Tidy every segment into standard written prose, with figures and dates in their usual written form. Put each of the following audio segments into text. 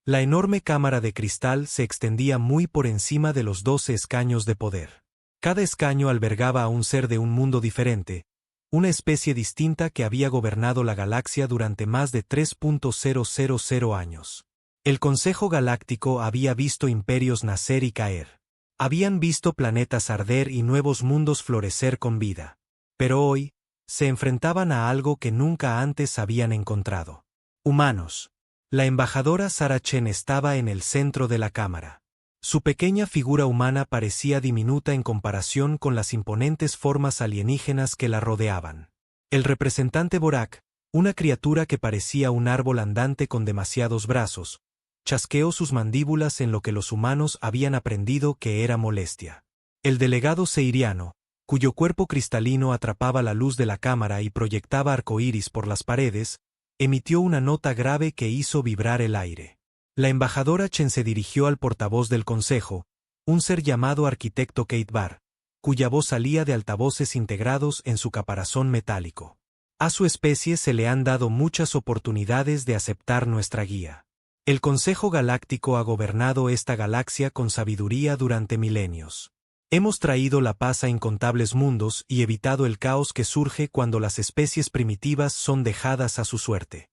La enorme cámara de cristal se extendía muy por encima de los 12 escaños de poder. Cada escaño albergaba a un ser de un mundo diferente, una especie distinta que había gobernado la galaxia durante más de 3.000 años. El Consejo Galáctico había visto imperios nacer y caer. Habían visto planetas arder y nuevos mundos florecer con vida. Pero hoy, se enfrentaban a algo que nunca antes habían encontrado. Humanos. La embajadora Sara Chen estaba en el centro de la cámara. Su pequeña figura humana parecía diminuta en comparación con las imponentes formas alienígenas que la rodeaban. El representante Borak, una criatura que parecía un árbol andante con demasiados brazos, chasqueó sus mandíbulas en lo que los humanos habían aprendido que era molestia. El delegado seiriano, cuyo cuerpo cristalino atrapaba la luz de la cámara y proyectaba arcoíris por las paredes, emitió una nota grave que hizo vibrar el aire. La embajadora Chen se dirigió al portavoz del consejo, un ser llamado arquitecto Kate Barr, cuya voz salía de altavoces integrados en su caparazón metálico. A su especie se le han dado muchas oportunidades de aceptar nuestra guía. El Consejo Galáctico ha gobernado esta galaxia con sabiduría durante milenios. Hemos traído la paz a incontables mundos y evitado el caos que surge cuando las especies primitivas son dejadas a su suerte.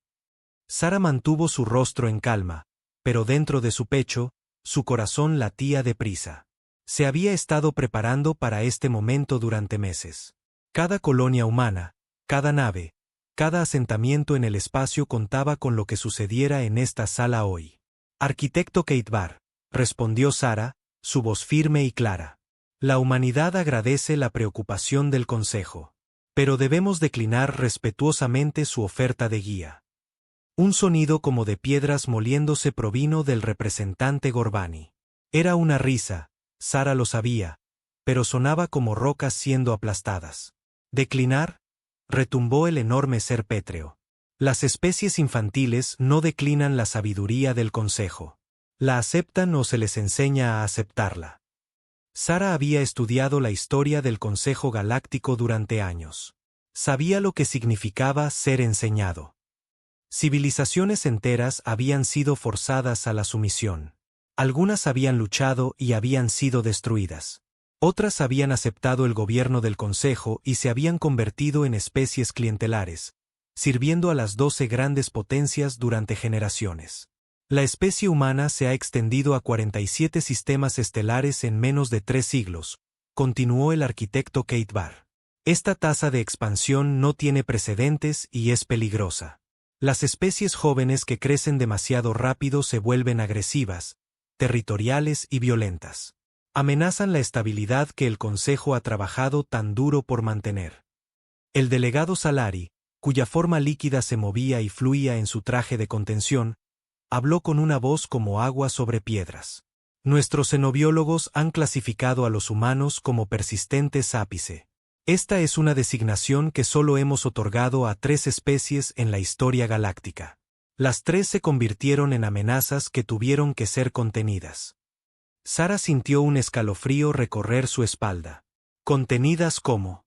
Sara mantuvo su rostro en calma, pero dentro de su pecho, su corazón latía deprisa. Se había estado preparando para este momento durante meses. Cada colonia humana, cada nave, cada asentamiento en el espacio contaba con lo que sucediera en esta sala hoy. Arquitecto Kate Barr, respondió Sara, su voz firme y clara. La humanidad agradece la preocupación del Consejo. Pero debemos declinar respetuosamente su oferta de guía. Un sonido como de piedras moliéndose provino del representante Gorbani. Era una risa, Sara lo sabía, pero sonaba como rocas siendo aplastadas. ¿Declinar? Retumbó el enorme ser pétreo. Las especies infantiles no declinan la sabiduría del Consejo. La aceptan o se les enseña a aceptarla. Sara había estudiado la historia del Consejo Galáctico durante años. Sabía lo que significaba ser enseñado. Civilizaciones enteras habían sido forzadas a la sumisión. Algunas habían luchado y habían sido destruidas. Otras habían aceptado el gobierno del Consejo y se habían convertido en especies clientelares, sirviendo a las 12 grandes potencias durante generaciones. La especie humana se ha extendido a 47 sistemas estelares en menos de 3 siglos, continuó el arquitecto Kate Barr. Esta tasa de expansión no tiene precedentes y es peligrosa. Las especies jóvenes que crecen demasiado rápido se vuelven agresivas, territoriales y violentas. Amenazan la estabilidad que el Consejo ha trabajado tan duro por mantener. El delegado Salari, cuya forma líquida se movía y fluía en su traje de contención, habló con una voz como agua sobre piedras. Nuestros xenobiólogos han clasificado a los humanos como persistentes ápice. Esta es una designación que solo hemos otorgado a 3 especies en la historia galáctica. Las 3 se convirtieron en amenazas que tuvieron que ser contenidas. Sara sintió un escalofrío recorrer su espalda. ¿Contenidas cómo?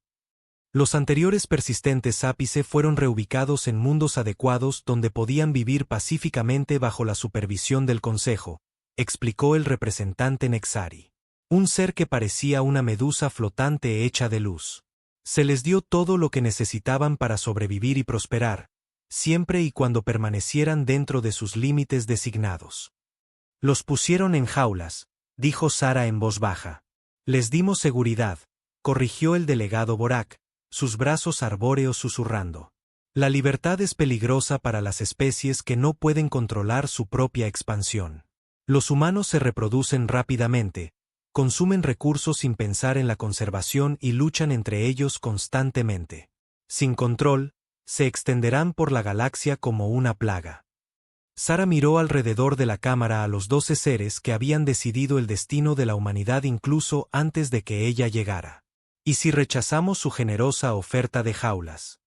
Los anteriores persistentes ápice fueron reubicados en mundos adecuados donde podían vivir pacíficamente bajo la supervisión del Consejo, explicó el representante Nexari. Un ser que parecía una medusa flotante hecha de luz. Se les dio todo lo que necesitaban para sobrevivir y prosperar, siempre y cuando permanecieran dentro de sus límites designados. Los pusieron en jaulas, dijo Sara en voz baja. Les dimos seguridad, corrigió el delegado Borak, sus brazos arbóreos susurrando. La libertad es peligrosa para las especies que no pueden controlar su propia expansión. Los humanos se reproducen rápidamente, consumen recursos sin pensar en la conservación y luchan entre ellos constantemente. Sin control, se extenderán por la galaxia como una plaga. Sara miró alrededor de la cámara a los 12 seres que habían decidido el destino de la humanidad incluso antes de que ella llegara. ¿Y si rechazamos su generosa oferta de jaulas?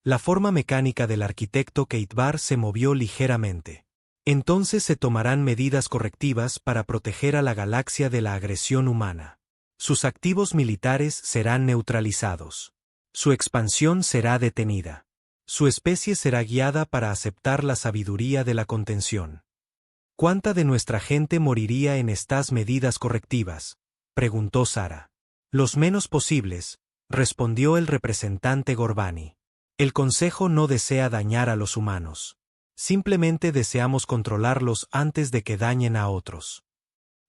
La forma mecánica del arquitecto Kate Barr se movió ligeramente. Entonces se tomarán medidas correctivas para proteger a la galaxia de la agresión humana. Sus activos militares serán neutralizados. Su expansión será detenida. Su especie será guiada para aceptar la sabiduría de la contención. ¿Cuánta de nuestra gente moriría en estas medidas correctivas?, preguntó Sara. Los menos posibles, respondió el representante Gorbani. El Consejo no desea dañar a los humanos. Simplemente deseamos controlarlos antes de que dañen a otros.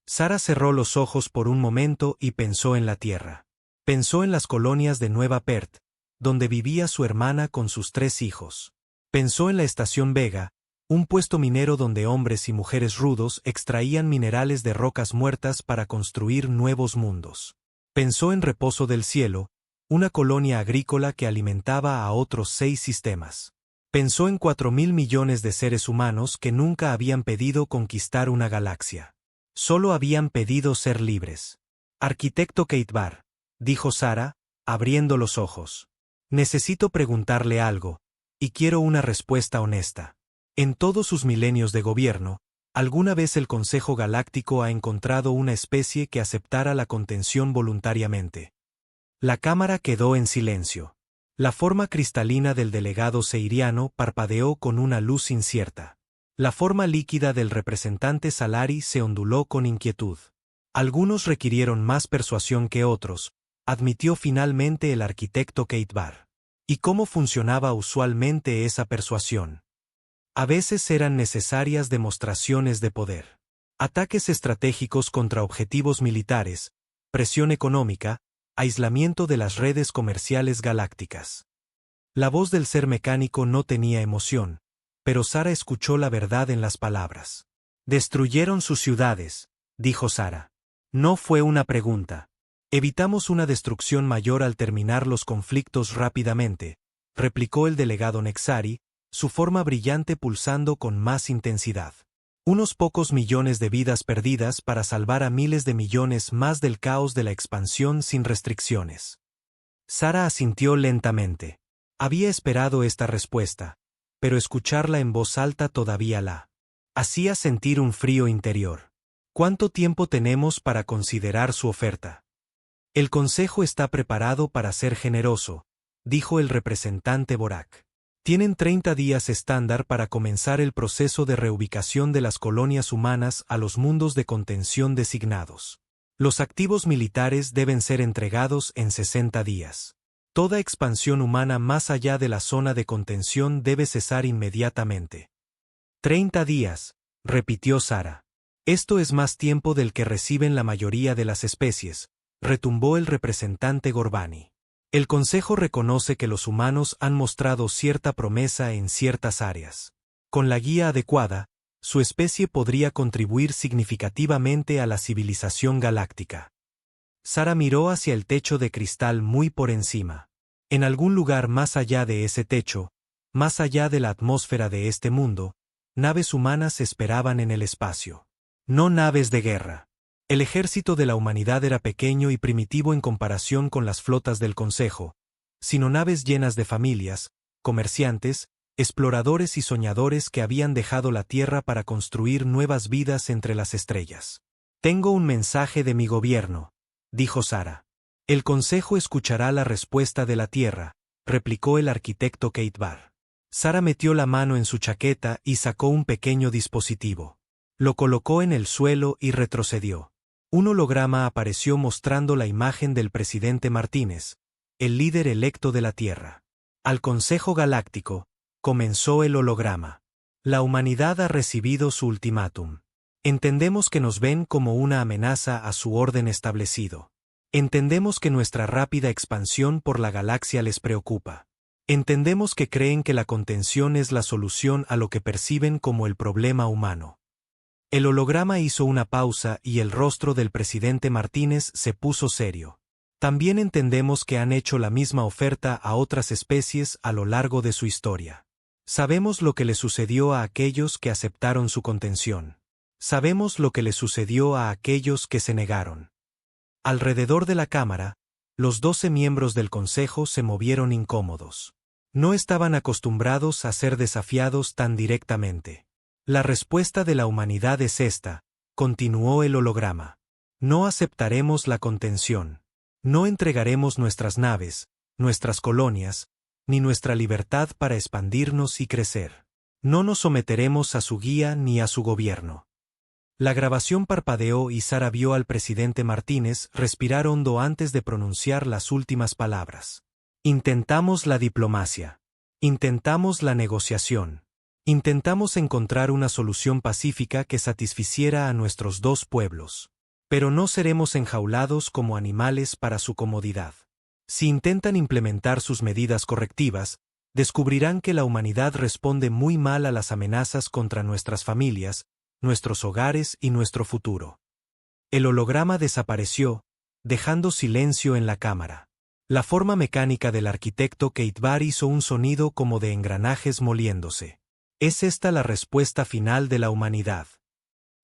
Sara cerró los ojos por un momento y pensó en la Tierra. Pensó en las colonias de Nueva Perth, donde vivía su hermana con sus 3 hijos. Pensó en la Estación Vega, un puesto minero donde hombres y mujeres rudos extraían minerales de rocas muertas para construir nuevos mundos. Pensó en Reposo del Cielo, una colonia agrícola que alimentaba a otros 6 sistemas. Pensó en 4.000 millones de seres humanos que nunca habían pedido conquistar una galaxia. Solo habían pedido ser libres. Arquitecto Keitbar, dijo Sara, abriendo los ojos. Necesito preguntarle algo, y quiero una respuesta honesta. En todos sus milenios de gobierno, ¿alguna vez el Consejo Galáctico ha encontrado una especie que aceptara la contención voluntariamente? La cámara quedó en silencio. La forma cristalina del delegado seiriano parpadeó con una luz incierta. La forma líquida del representante Salari se onduló con inquietud. Algunos requirieron más persuasión que otros, admitió finalmente el arquitecto Keitbar. ¿Y cómo funcionaba usualmente esa persuasión? A veces eran necesarias demostraciones de poder. Ataques estratégicos contra objetivos militares, presión económica, aislamiento de las redes comerciales galácticas. La voz del ser mecánico no tenía emoción, pero Sara escuchó la verdad en las palabras. Destruyeron sus ciudades, dijo Sara. No fue una pregunta. Evitamos una destrucción mayor al terminar los conflictos rápidamente, replicó el delegado Nexari, su forma brillante pulsando con más intensidad. Unos pocos millones de vidas perdidas para salvar a miles de millones más del caos de la expansión sin restricciones. Sara asintió lentamente. Había esperado esta respuesta, pero escucharla en voz alta todavía la hacía sentir un frío interior. ¿Cuánto tiempo tenemos para considerar su oferta? El Consejo está preparado para ser generoso, dijo el representante Borak. Tienen 30 días estándar para comenzar el proceso de reubicación de las colonias humanas a los mundos de contención designados. Los activos militares deben ser entregados en 60 días. Toda expansión humana más allá de la zona de contención debe cesar inmediatamente. 30 días, repitió Sara. Esto es más tiempo del que reciben la mayoría de las especies, retumbó el representante Gorbani. El Consejo reconoce que los humanos han mostrado cierta promesa en ciertas áreas. Con la guía adecuada, su especie podría contribuir significativamente a la civilización galáctica. Sara miró hacia el techo de cristal muy por encima. En algún lugar más allá de ese techo, más allá de la atmósfera de este mundo, naves humanas esperaban en el espacio. No naves de guerra. El ejército de la humanidad era pequeño y primitivo en comparación con las flotas del Consejo, sino naves llenas de familias, comerciantes, exploradores y soñadores que habían dejado la Tierra para construir nuevas vidas entre las estrellas. Tengo un mensaje de mi gobierno, dijo Sara. El Consejo escuchará la respuesta de la Tierra, replicó el arquitecto Keitbar. Sara metió la mano en su chaqueta y sacó un pequeño dispositivo. Lo colocó en el suelo y retrocedió. Un holograma apareció mostrando la imagen del presidente Martínez, el líder electo de la Tierra. Al Consejo Galáctico, comenzó el holograma. La humanidad ha recibido su ultimátum. Entendemos que nos ven como una amenaza a su orden establecido. Entendemos que nuestra rápida expansión por la galaxia les preocupa. Entendemos que creen que la contención es la solución a lo que perciben como el problema humano. El holograma hizo una pausa y el rostro del presidente Martínez se puso serio. También entendemos que han hecho la misma oferta a otras especies a lo largo de su historia. Sabemos lo que le sucedió a aquellos que aceptaron su contención. Sabemos lo que le sucedió a aquellos que se negaron. Alrededor de la cámara, los 12 miembros del Consejo se movieron incómodos. No estaban acostumbrados a ser desafiados tan directamente. La respuesta de la humanidad es esta, continuó el holograma. No aceptaremos la contención. No entregaremos nuestras naves, nuestras colonias, ni nuestra libertad para expandirnos y crecer. No nos someteremos a su guía ni a su gobierno. La grabación parpadeó y Sara vio al presidente Martínez respirar hondo antes de pronunciar las últimas palabras. Intentamos la diplomacia. Intentamos la negociación. Intentamos encontrar una solución pacífica que satisficiera a nuestros dos pueblos. Pero no seremos enjaulados como animales para su comodidad. Si intentan implementar sus medidas correctivas, descubrirán que la humanidad responde muy mal a las amenazas contra nuestras familias, nuestros hogares y nuestro futuro. El holograma desapareció, dejando silencio en la cámara. La forma mecánica del arquitecto Keitbar hizo un sonido como de engranajes moliéndose. ¿Es esta la respuesta final de la humanidad?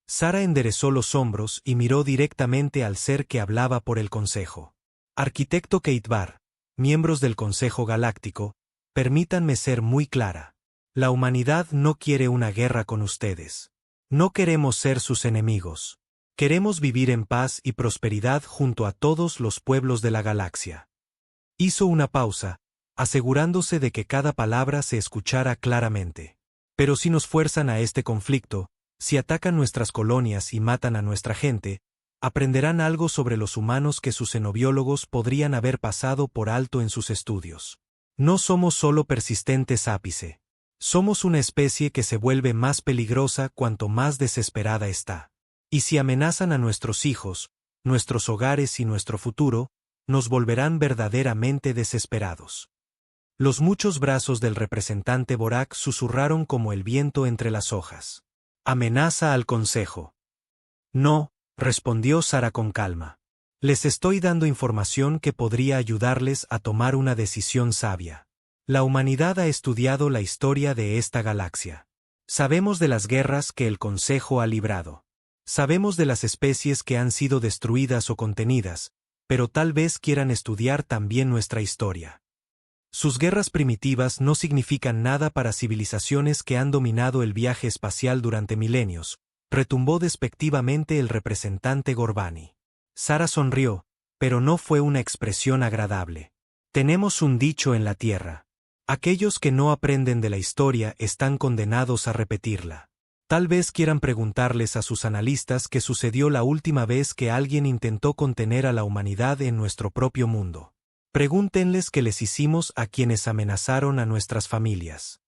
Sara enderezó los hombros y miró directamente al ser que hablaba por el Consejo. Arquitecto Keitbar, miembros del Consejo Galáctico, permítanme ser muy clara. La humanidad no quiere una guerra con ustedes. No queremos ser sus enemigos. Queremos vivir en paz y prosperidad junto a todos los pueblos de la galaxia. Hizo una pausa, asegurándose de que cada palabra se escuchara claramente. Pero si nos fuerzan a este conflicto, si atacan nuestras colonias y matan a nuestra gente, aprenderán algo sobre los humanos que sus xenobiólogos podrían haber pasado por alto en sus estudios. No somos solo persistentes ápice. Somos una especie que se vuelve más peligrosa cuanto más desesperada está. Y si amenazan a nuestros hijos, nuestros hogares y nuestro futuro, nos volverán verdaderamente desesperados. Los muchos brazos del representante Borak susurraron como el viento entre las hojas. Amenaza al Consejo. No, respondió Sara con calma. Les estoy dando información que podría ayudarles a tomar una decisión sabia. La humanidad ha estudiado la historia de esta galaxia. Sabemos de las guerras que el Consejo ha librado. Sabemos de las especies que han sido destruidas o contenidas, pero tal vez quieran estudiar también nuestra historia. Sus guerras primitivas no significan nada para civilizaciones que han dominado el viaje espacial durante milenios, retumbó despectivamente el representante Gorbani. Sara sonrió, pero no fue una expresión agradable. Tenemos un dicho en la Tierra. Aquellos que no aprenden de la historia están condenados a repetirla. Tal vez quieran preguntarles a sus analistas qué sucedió la última vez que alguien intentó contener a la humanidad en nuestro propio mundo. Pregúntenles qué les hicimos a quienes amenazaron a nuestras familias.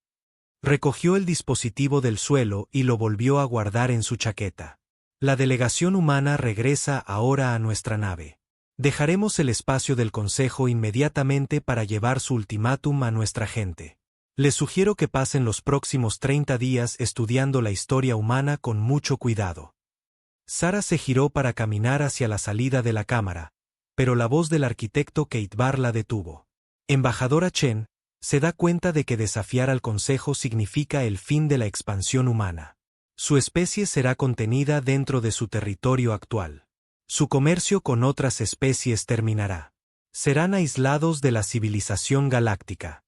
Recogió el dispositivo del suelo y lo volvió a guardar en su chaqueta. La delegación humana regresa ahora a nuestra nave. Dejaremos el espacio del Consejo inmediatamente para llevar su ultimátum a nuestra gente. Les sugiero que pasen los próximos 30 días estudiando la historia humana con mucho cuidado. Sara se giró para caminar hacia la salida de la cámara, pero la voz del arquitecto Keitbar la detuvo. Embajadora Chen, se da cuenta de que desafiar al Consejo significa el fin de la expansión humana. Su especie será contenida dentro de su territorio actual. Su comercio con otras especies terminará. Serán aislados de la civilización galáctica.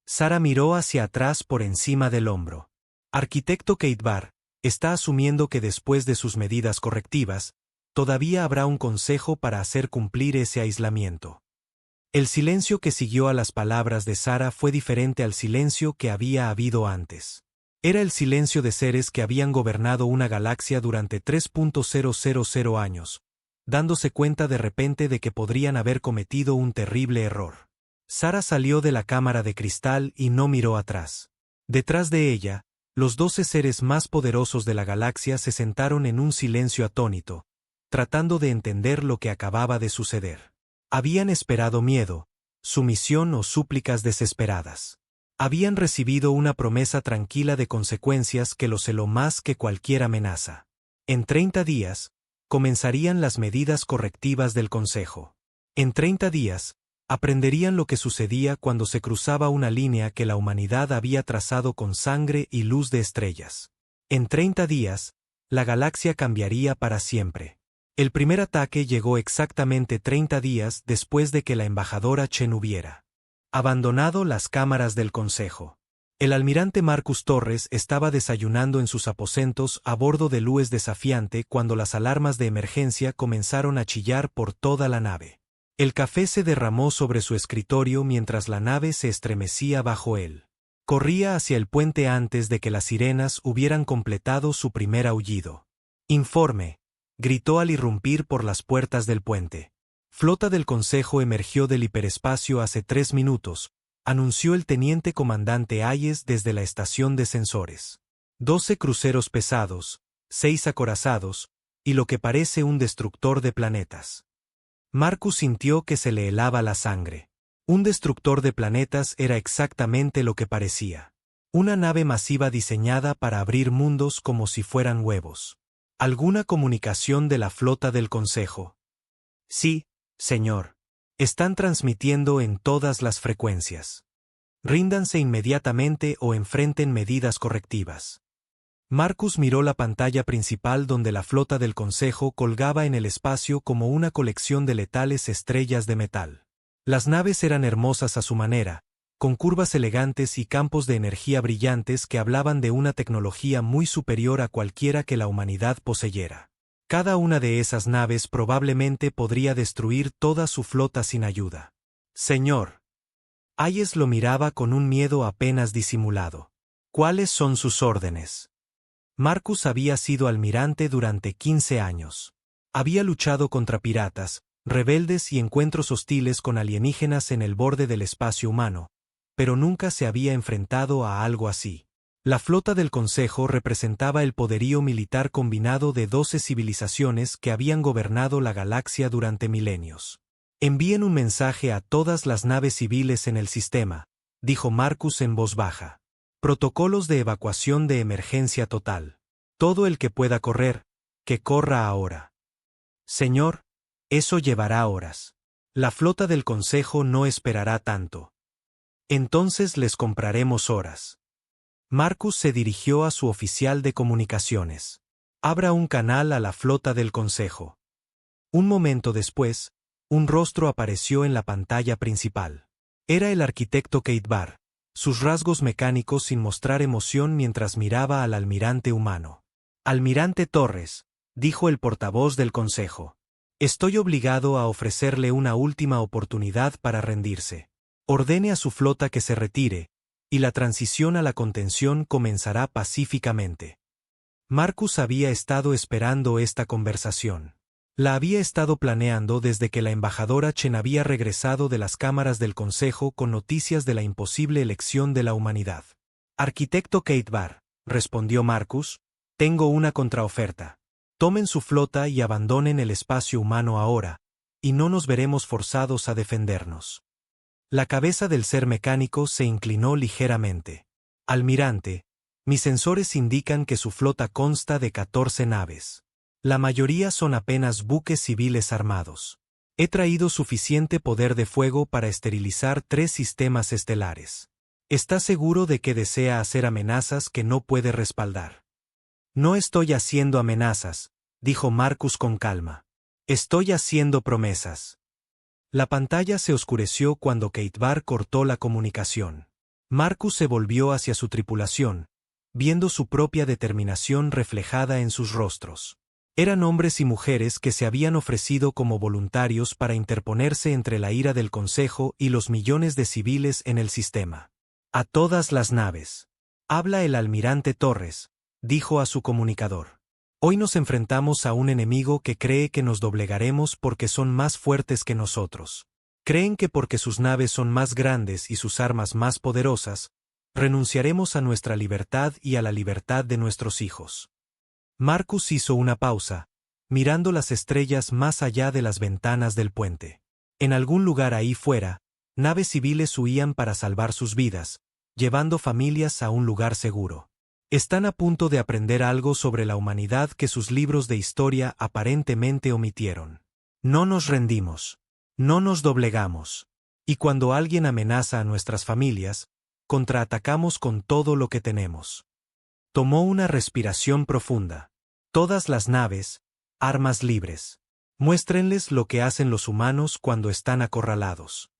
Sara miró hacia atrás por encima del hombro. Arquitecto Keitbar, está asumiendo que después de sus medidas correctivas, todavía habrá un consejo para hacer cumplir ese aislamiento. El silencio que siguió a las palabras de Sara fue diferente al silencio que había habido antes. Era el silencio de seres que habían gobernado una galaxia durante 3.000 años, dándose cuenta de repente de que podrían haber cometido un terrible error. Sara salió de la cámara de cristal y no miró atrás. Detrás de ella, los 12 seres más poderosos de la galaxia se sentaron en un silencio atónito, tratando de entender lo que acababa de suceder. Habían esperado miedo, sumisión o súplicas desesperadas. Habían recibido una promesa tranquila de consecuencias que los heló más que cualquier amenaza. En 30 días, comenzarían las medidas correctivas del Consejo. En 30 días, aprenderían lo que sucedía cuando se cruzaba una línea que la humanidad había trazado con sangre y luz de estrellas. En 30 días, la galaxia cambiaría para siempre. El primer ataque llegó exactamente 30 días después de que la embajadora Chen hubiera abandonado las cámaras del Consejo. El almirante Marcus Torres estaba desayunando en sus aposentos a bordo del Lues desafiante cuando las alarmas de emergencia comenzaron a chillar por toda la nave. El café se derramó sobre su escritorio mientras la nave se estremecía bajo él. Corría hacia el puente antes de que las sirenas hubieran completado su primer aullido. Informe, gritó al irrumpir por las puertas del puente. Flota del Consejo emergió del hiperespacio hace 3 minutos, anunció el teniente comandante Hayes desde la estación de sensores. 12 cruceros pesados, 6 acorazados, y lo que parece un destructor de planetas. Marcus sintió que se le helaba la sangre. Un destructor de planetas era exactamente lo que parecía. Una nave masiva diseñada para abrir mundos como si fueran huevos. ¿Alguna comunicación de la flota del Consejo? Sí, señor. Están transmitiendo en todas las frecuencias. Ríndanse inmediatamente o enfrenten medidas correctivas. Marcus miró la pantalla principal donde la flota del Consejo colgaba en el espacio como una colección de letales estrellas de metal. Las naves eran hermosas a su manera, con curvas elegantes y campos de energía brillantes que hablaban de una tecnología muy superior a cualquiera que la humanidad poseyera. Cada una de esas naves probablemente podría destruir toda su flota sin ayuda. Señor. Hayes lo miraba con un miedo apenas disimulado. ¿Cuáles son sus órdenes? Marcus había sido almirante durante 15 años. Había luchado contra piratas, rebeldes y encuentros hostiles con alienígenas en el borde del espacio humano, pero nunca se había enfrentado a algo así. La flota del Consejo representaba el poderío militar combinado de 12 civilizaciones que habían gobernado la galaxia durante milenios. Envíen un mensaje a todas las naves civiles en el sistema, dijo Marcus en voz baja. Protocolos de evacuación de emergencia total. Todo el que pueda correr, que corra ahora. Señor, eso llevará horas. La flota del Consejo no esperará tanto. Entonces les compraremos horas. Marcus se dirigió a su oficial de comunicaciones. Abra un canal a la flota del Consejo. Un momento después, un rostro apareció en la pantalla principal. Era el arquitecto Kate Barr, sus rasgos mecánicos sin mostrar emoción mientras miraba al almirante humano. Almirante Torres, dijo el portavoz del Consejo. Estoy obligado a ofrecerle una última oportunidad para rendirse. Ordene a su flota que se retire, y la transición a la contención comenzará pacíficamente. Marcus había estado esperando esta conversación. La había estado planeando desde que la embajadora Chen había regresado de las cámaras del Consejo con noticias de la imposible elección de la humanidad. Arquitecto Kate Barr, respondió Marcus, tengo una contraoferta. Tomen su flota y abandonen el espacio humano ahora, y no nos veremos forzados a defendernos. La cabeza del ser mecánico se inclinó ligeramente. Almirante, mis sensores indican que su flota consta de 14 naves. La mayoría son apenas buques civiles armados. He traído suficiente poder de fuego para esterilizar 3 sistemas estelares. ¿Está seguro de que desea hacer amenazas que no puede respaldar? No estoy haciendo amenazas, dijo Marcus con calma. Estoy haciendo promesas. La pantalla se oscureció cuando Kate Barr cortó la comunicación. Marcus se volvió hacia su tripulación, viendo su propia determinación reflejada en sus rostros. Eran hombres y mujeres que se habían ofrecido como voluntarios para interponerse entre la ira del Consejo y los millones de civiles en el sistema. A todas las naves. Habla el almirante Torres, dijo a su comunicador. Hoy nos enfrentamos a un enemigo que cree que nos doblegaremos porque son más fuertes que nosotros. Creen que porque sus naves son más grandes y sus armas más poderosas, renunciaremos a nuestra libertad y a la libertad de nuestros hijos. Marcus hizo una pausa, mirando las estrellas más allá de las ventanas del puente. En algún lugar ahí fuera, naves civiles huían para salvar sus vidas, llevando familias a un lugar seguro. Están a punto de aprender algo sobre la humanidad que sus libros de historia aparentemente omitieron. No nos rendimos. No nos doblegamos. Y cuando alguien amenaza a nuestras familias, contraatacamos con todo lo que tenemos. Tomó una respiración profunda. Todas las naves, armas libres. Muéstrenles lo que hacen los humanos cuando están acorralados.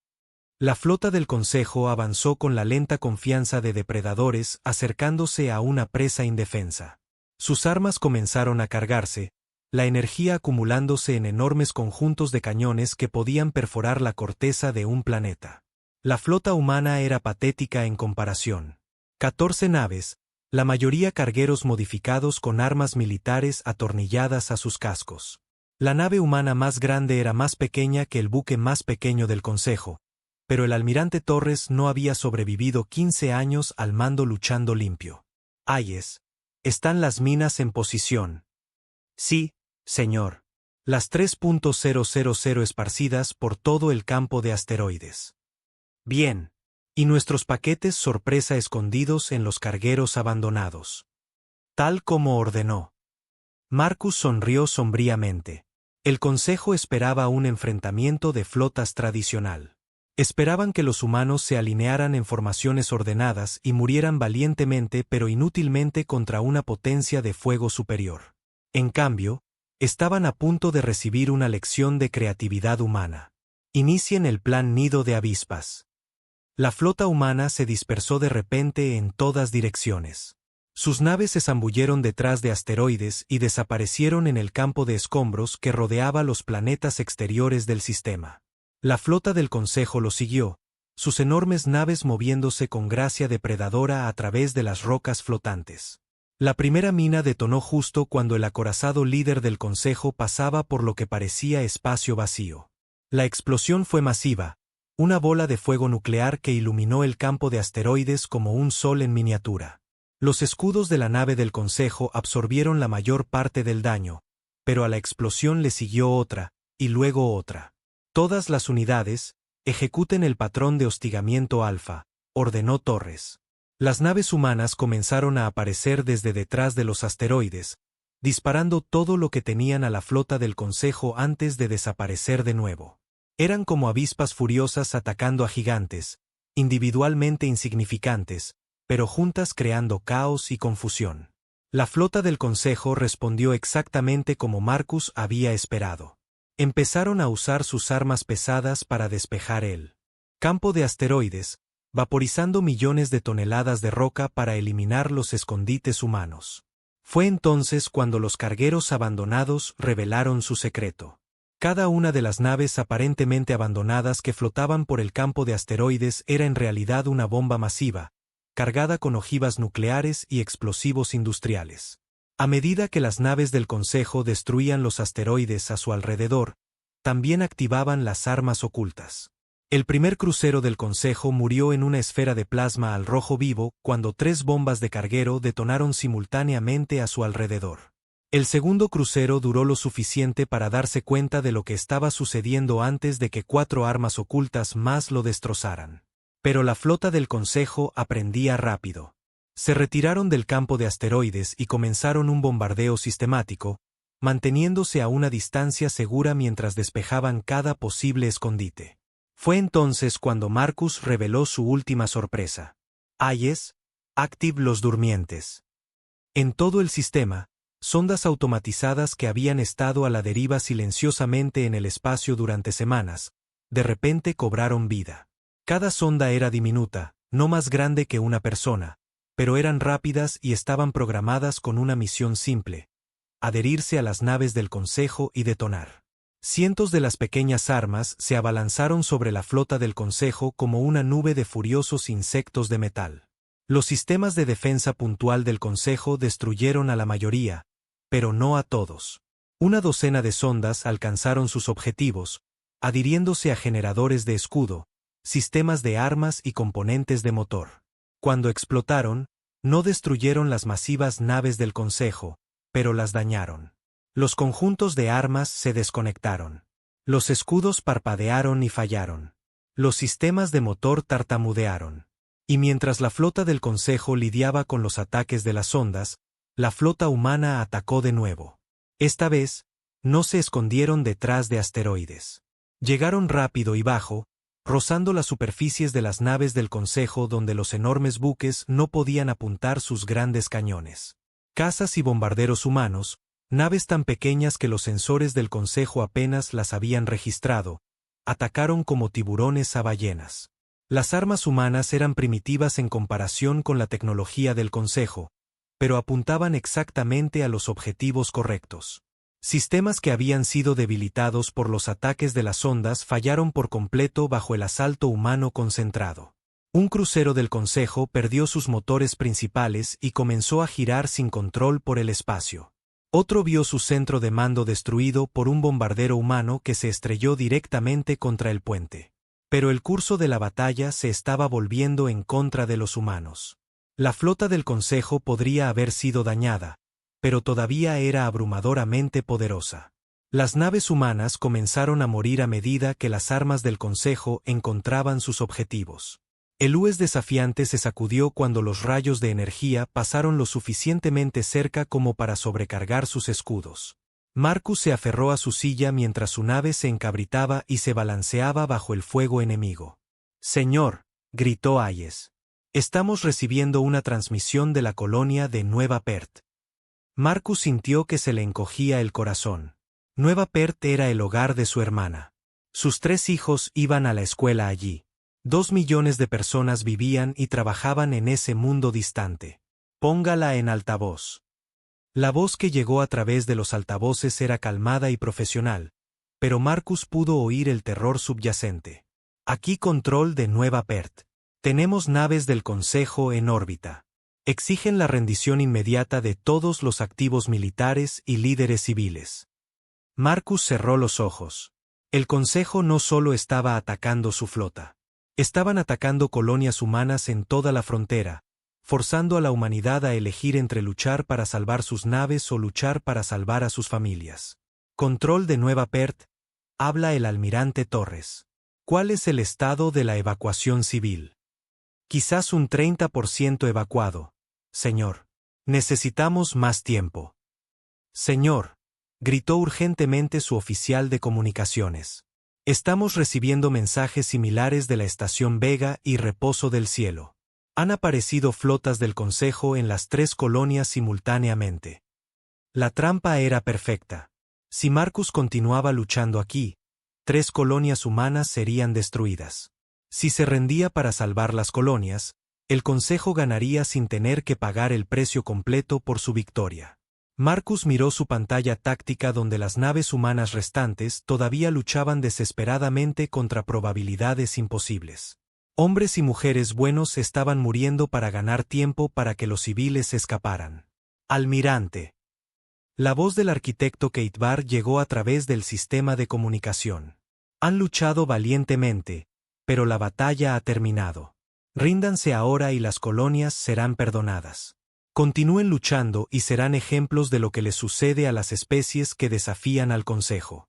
La flota del Consejo avanzó con la lenta confianza de depredadores acercándose a una presa indefensa. Sus armas comenzaron a cargarse, la energía acumulándose en enormes conjuntos de cañones que podían perforar la corteza de un planeta. La flota humana era patética en comparación. 14 naves, la mayoría cargueros modificados con armas militares atornilladas a sus cascos. La nave humana más grande era más pequeña que el buque más pequeño del Consejo, pero el almirante Torres no había sobrevivido 15 años al mando luchando limpio. Hayes, ¿están las minas en posición? Sí, señor. Las 3.000 esparcidas por todo el campo de asteroides. Bien. Y nuestros paquetes sorpresa escondidos en los cargueros abandonados. Tal como ordenó. Marcus sonrió sombríamente. El Consejo esperaba un enfrentamiento de flotas tradicional. Esperaban que los humanos se alinearan en formaciones ordenadas y murieran valientemente pero inútilmente contra una potencia de fuego superior. En cambio, estaban a punto de recibir una lección de creatividad humana. Inicien el plan Nido de Avispas. La flota humana se dispersó de repente en todas direcciones. Sus naves se zambulleron detrás de asteroides y desaparecieron en el campo de escombros que rodeaba los planetas exteriores del sistema. La flota del Consejo lo siguió, sus enormes naves moviéndose con gracia depredadora a través de las rocas flotantes. La primera mina detonó justo cuando el acorazado líder del Consejo pasaba por lo que parecía espacio vacío. La explosión fue masiva, una bola de fuego nuclear que iluminó el campo de asteroides como un sol en miniatura. Los escudos de la nave del Consejo absorbieron la mayor parte del daño, pero a la explosión le siguió otra, y luego otra. Todas las unidades, ejecuten el patrón de hostigamiento alfa, ordenó Torres. Las naves humanas comenzaron a aparecer desde detrás de los asteroides, disparando todo lo que tenían a la flota del Consejo antes de desaparecer de nuevo. Eran como avispas furiosas atacando a gigantes, individualmente insignificantes, pero juntas creando caos y confusión. La flota del Consejo respondió exactamente como Marcus había esperado. Empezaron a usar sus armas pesadas para despejar el campo de asteroides, vaporizando millones de toneladas de roca para eliminar los escondites humanos. Fue entonces cuando los cargueros abandonados revelaron su secreto. Cada una de las naves aparentemente abandonadas que flotaban por el campo de asteroides era en realidad una bomba masiva, cargada con ojivas nucleares y explosivos industriales. A medida que las naves del Consejo destruían los asteroides a su alrededor, también activaban las armas ocultas. El primer crucero del Consejo murió en una esfera de plasma al rojo vivo cuando 3 bombas de carguero detonaron simultáneamente a su alrededor. El segundo crucero duró lo suficiente para darse cuenta de lo que estaba sucediendo antes de que 4 armas ocultas más lo destrozaran. Pero la flota del Consejo aprendía rápido. Se retiraron del campo de asteroides y comenzaron un bombardeo sistemático, manteniéndose a una distancia segura mientras despejaban cada posible escondite. Fue entonces cuando Marcus reveló su última sorpresa. Hayes, active los durmientes. En todo el sistema, sondas automatizadas que habían estado a la deriva silenciosamente en el espacio durante semanas, de repente cobraron vida. Cada sonda era diminuta, no más grande que una persona, pero eran rápidas y estaban programadas con una misión simple: adherirse a las naves del Consejo y detonar. Cientos de las pequeñas armas se abalanzaron sobre la flota del Consejo como una nube de furiosos insectos de metal. Los sistemas de defensa puntual del Consejo destruyeron a la mayoría, pero no a todos. Una docena de sondas alcanzaron sus objetivos, adhiriéndose a generadores de escudo, sistemas de armas y componentes de motor. Cuando explotaron, no destruyeron las masivas naves del Consejo, pero las dañaron. Los conjuntos de armas se desconectaron. Los escudos parpadearon y fallaron. Los sistemas de motor tartamudearon. Y mientras la flota del Consejo lidiaba con los ataques de las ondas, la flota humana atacó de nuevo. Esta vez, no se escondieron detrás de asteroides. Llegaron rápido y bajo, rozando las superficies de las naves del Consejo donde los enormes buques no podían apuntar sus grandes cañones. Cazas y bombarderos humanos, naves tan pequeñas que los sensores del Consejo apenas las habían registrado, atacaron como tiburones a ballenas. Las armas humanas eran primitivas en comparación con la tecnología del Consejo, pero apuntaban exactamente a los objetivos correctos. Sistemas que habían sido debilitados por los ataques de las ondas fallaron por completo bajo el asalto humano concentrado. Un crucero del Consejo perdió sus motores principales y comenzó a girar sin control por el espacio. Otro vio su centro de mando destruido por un bombardero humano que se estrelló directamente contra el puente. Pero el curso de la batalla se estaba volviendo en contra de los humanos. La flota del Consejo podría haber sido dañada, pero todavía era abrumadoramente poderosa. Las naves humanas comenzaron a morir a medida que las armas del Consejo encontraban sus objetivos. El Lues desafiante se sacudió cuando los rayos de energía pasaron lo suficientemente cerca como para sobrecargar sus escudos. Marcus se aferró a su silla mientras su nave se encabritaba y se balanceaba bajo el fuego enemigo. «Señor», gritó Hayes. «Estamos recibiendo una transmisión de la colonia de Nueva Perth». Marcus sintió que se le encogía el corazón. Nueva Perth era el hogar de su hermana. Sus 3 hijos iban a la escuela allí. 2 millones de personas vivían y trabajaban en ese mundo distante. Póngala en altavoz. La voz que llegó a través de los altavoces era calmada y profesional, pero Marcus pudo oír el terror subyacente. Aquí control de Nueva Perth. Tenemos naves del Consejo en órbita. Exigen la rendición inmediata de todos los activos militares y líderes civiles. Marcus cerró los ojos. El Consejo no solo estaba atacando su flota. Estaban atacando colonias humanas en toda la frontera, forzando a la humanidad a elegir entre luchar para salvar sus naves o luchar para salvar a sus familias. Control de Nueva Perth, habla el almirante Torres. ¿Cuál es el estado de la evacuación civil? Quizás un 30% evacuado, señor. Necesitamos más tiempo. Señor, gritó urgentemente su oficial de comunicaciones. Estamos recibiendo mensajes similares de la estación Vega y Reposo del Cielo. Han aparecido flotas del Consejo en las 3 colonias simultáneamente. La trampa era perfecta. Si Marcus continuaba luchando aquí, 3 colonias humanas serían destruidas. Si se rendía para salvar las colonias, el Consejo ganaría sin tener que pagar el precio completo por su victoria. Marcus miró su pantalla táctica donde las naves humanas restantes todavía luchaban desesperadamente contra probabilidades imposibles. Hombres y mujeres buenos estaban muriendo para ganar tiempo para que los civiles escaparan. Almirante. La voz del arquitecto Kate Barr llegó a través del sistema de comunicación. Han luchado valientemente, pero la batalla ha terminado. Ríndanse ahora y las colonias serán perdonadas. Continúen luchando y serán ejemplos de lo que les sucede a las especies que desafían al Consejo.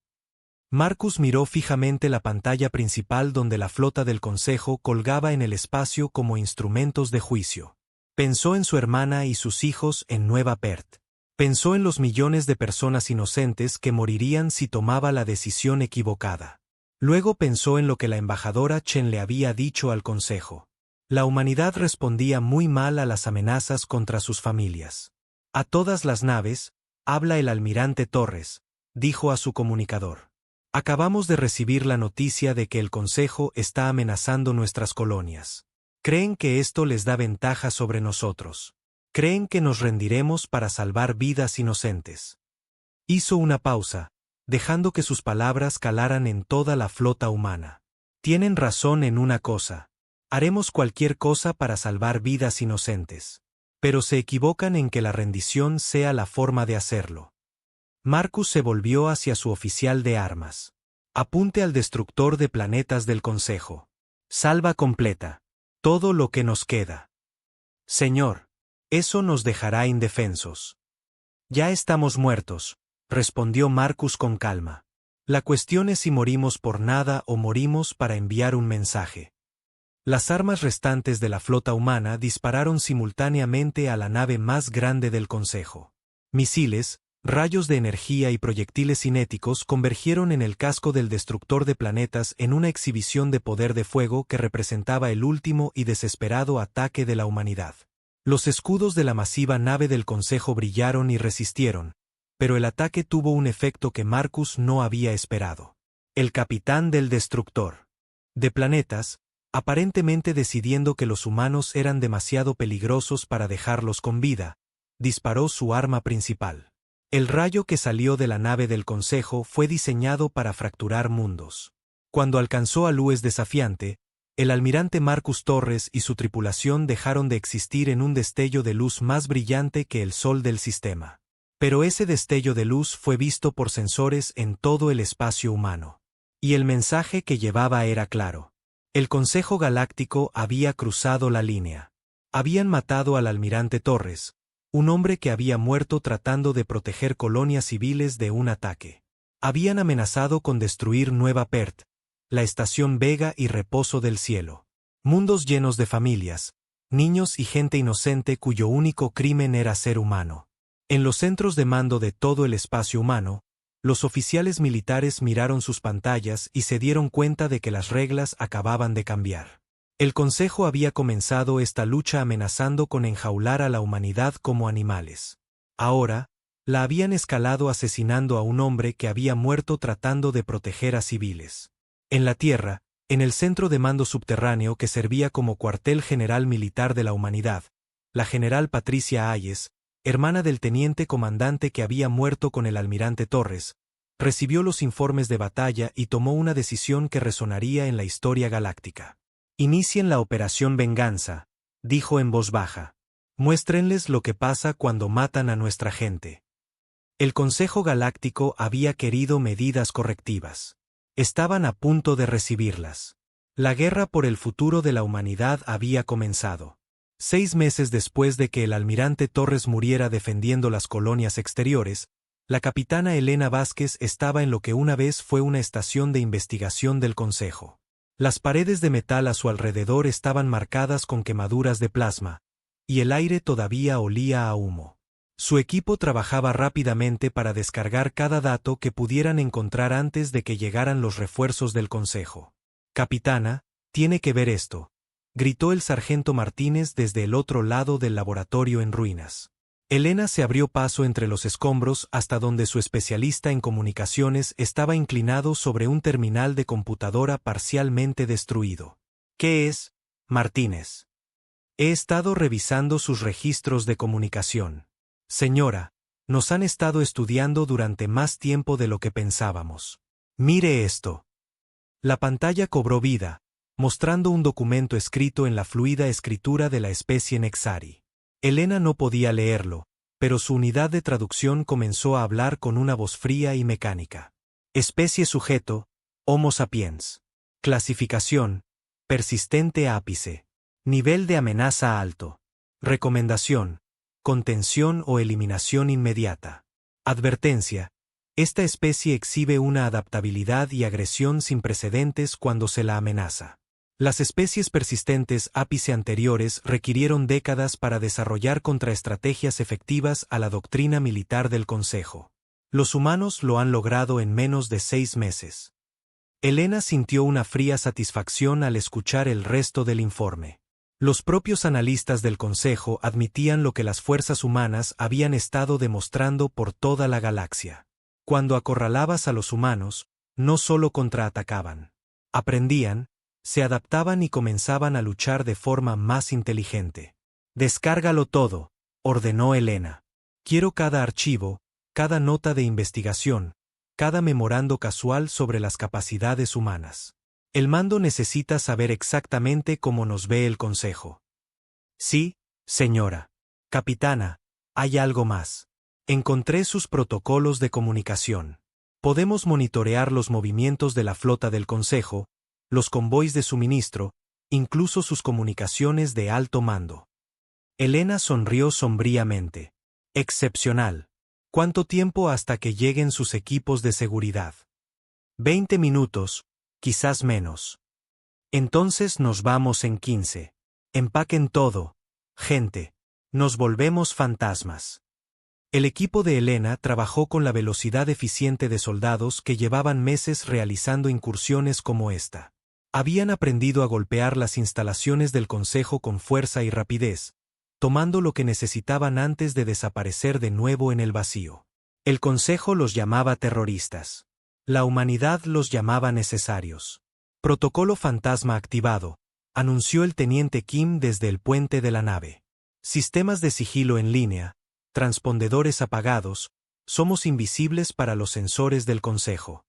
Marcus miró fijamente la pantalla principal donde la flota del Consejo colgaba en el espacio como instrumentos de juicio. Pensó en su hermana y sus hijos en Nueva Perth. Pensó en los millones de personas inocentes que morirían si tomaba la decisión equivocada. Luego pensó en lo que la embajadora Chen le había dicho al Consejo. La humanidad respondía muy mal a las amenazas contra sus familias. A todas las naves, habla el almirante Torres, dijo a su comunicador. Acabamos de recibir la noticia de que el Consejo está amenazando nuestras colonias. ¿Creen que esto les da ventaja sobre nosotros? ¿Creen que nos rendiremos para salvar vidas inocentes? Hizo una pausa, dejando que sus palabras calaran en toda la flota humana. Tienen razón en una cosa. Haremos cualquier cosa para salvar vidas inocentes. Pero se equivocan en que la rendición sea la forma de hacerlo. Marcus se volvió hacia su oficial de armas. Apunte al destructor de planetas del Consejo. Salva completa. Todo lo que nos queda. Señor, eso nos dejará indefensos. Ya estamos muertos, respondió Marcus con calma. La cuestión es si morimos por nada o morimos para enviar un mensaje. Las armas restantes de la flota humana dispararon simultáneamente a la nave más grande del Consejo. Misiles, rayos de energía y proyectiles cinéticos convergieron en el casco del destructor de planetas en una exhibición de poder de fuego que representaba el último y desesperado ataque de la humanidad. Los escudos de la masiva nave del Consejo brillaron y resistieron, pero el ataque tuvo un efecto que Marcus no había esperado. El capitán del destructor de planetas, aparentemente decidiendo que los humanos eran demasiado peligrosos para dejarlos con vida, disparó su arma principal. El rayo que salió de la nave del Consejo fue diseñado para fracturar mundos. Cuando alcanzó a Lues desafiante, El almirante Marcus Torres y su tripulación dejaron de existir en un destello de luz más brillante que el sol del sistema. Pero ese destello de luz fue visto por sensores en todo el espacio humano. Y el mensaje que llevaba era claro. El Consejo Galáctico había cruzado la línea. Habían matado al almirante Torres, un hombre que había muerto tratando de proteger colonias civiles de un ataque. Habían amenazado con destruir Nueva Perth, la estación Vega y Reposo del Cielo. Mundos llenos de familias, niños y gente inocente cuyo único crimen era ser humano. En los centros de mando de todo el espacio humano, los oficiales militares miraron sus pantallas y se dieron cuenta de que las reglas acababan de cambiar. El Consejo había comenzado esta lucha amenazando con enjaular a la humanidad como animales. Ahora, la habían escalado asesinando a un hombre que había muerto tratando de proteger a civiles. En la Tierra, en el centro de mando subterráneo que servía como cuartel general militar de la humanidad, la general Patricia Hayes, hermana del teniente comandante que había muerto con el almirante Torres, recibió los informes de batalla y tomó una decisión que resonaría en la historia galáctica. «Inicien la Operación Venganza», dijo en voz baja. «Muéstrenles lo que pasa cuando matan a nuestra gente». El Consejo Galáctico había querido medidas correctivas. Estaban a punto de recibirlas. La guerra por el futuro de la humanidad había comenzado. 6 meses después de que el almirante Torres muriera defendiendo las colonias exteriores, la capitana Elena Vázquez estaba en lo que una vez fue una estación de investigación del Consejo. Las paredes de metal a su alrededor estaban marcadas con quemaduras de plasma, y el aire todavía olía a humo. Su equipo trabajaba rápidamente para descargar cada dato que pudieran encontrar antes de que llegaran los refuerzos del Consejo. «Capitana, tiene que ver esto», gritó el sargento Martínez desde el otro lado del laboratorio en ruinas. Elena se abrió paso entre los escombros hasta donde su especialista en comunicaciones estaba inclinado sobre un terminal de computadora parcialmente destruido. «¿Qué es, Martínez?» «He estado revisando sus registros de comunicación. Señora, nos han estado estudiando durante más tiempo de lo que pensábamos. Mire esto». La pantalla cobró vida, mostrando un documento escrito en la fluida escritura de la especie Nexari. Elena no podía leerlo, pero su unidad de traducción comenzó a hablar con una voz fría y mecánica. Especie sujeto, Homo sapiens. Clasificación, persistente ápice. Nivel de amenaza alto. Recomendación, contención o eliminación inmediata. Advertencia, esta especie exhibe una adaptabilidad y agresión sin precedentes cuando se la amenaza. Las especies persistentes ápice anteriores requirieron décadas para desarrollar contraestrategias efectivas a la doctrina militar del Consejo. Los humanos lo han logrado en menos de 6 meses. Elena sintió una fría satisfacción al escuchar el resto del informe. Los propios analistas del Consejo admitían lo que las fuerzas humanas habían estado demostrando por toda la galaxia. Cuando acorralabas a los humanos, no solo contraatacaban. Aprendían, se adaptaban y comenzaban a luchar de forma más inteligente. «Descárgalo todo», ordenó Elena. «Quiero cada archivo, cada nota de investigación, cada memorando casual sobre las capacidades humanas. El mando necesita saber exactamente cómo nos ve el Consejo». «Sí, señora. Capitana, hay algo más. Encontré sus protocolos de comunicación. Podemos monitorear los movimientos de la flota del Consejo, los convoys de suministro, incluso sus comunicaciones de alto mando». Elena sonrió sombríamente. «Excepcional. ¿Cuánto tiempo hasta que lleguen sus equipos de seguridad?» 20 minutos, quizás menos. «Entonces nos vamos en 15. Empaquen todo, gente. Nos volvemos fantasmas». El equipo de Elena trabajó con la velocidad eficiente de soldados que llevaban meses realizando incursiones como esta. Habían aprendido a golpear las instalaciones del Consejo con fuerza y rapidez, tomando lo que necesitaban antes de desaparecer de nuevo en el vacío. El Consejo los llamaba terroristas. La humanidad los llamaba necesarios. «Protocolo fantasma activado», anunció el teniente Kim desde el puente de la nave. «Sistemas de sigilo en línea, transpondedores apagados, somos invisibles para los sensores del Consejo».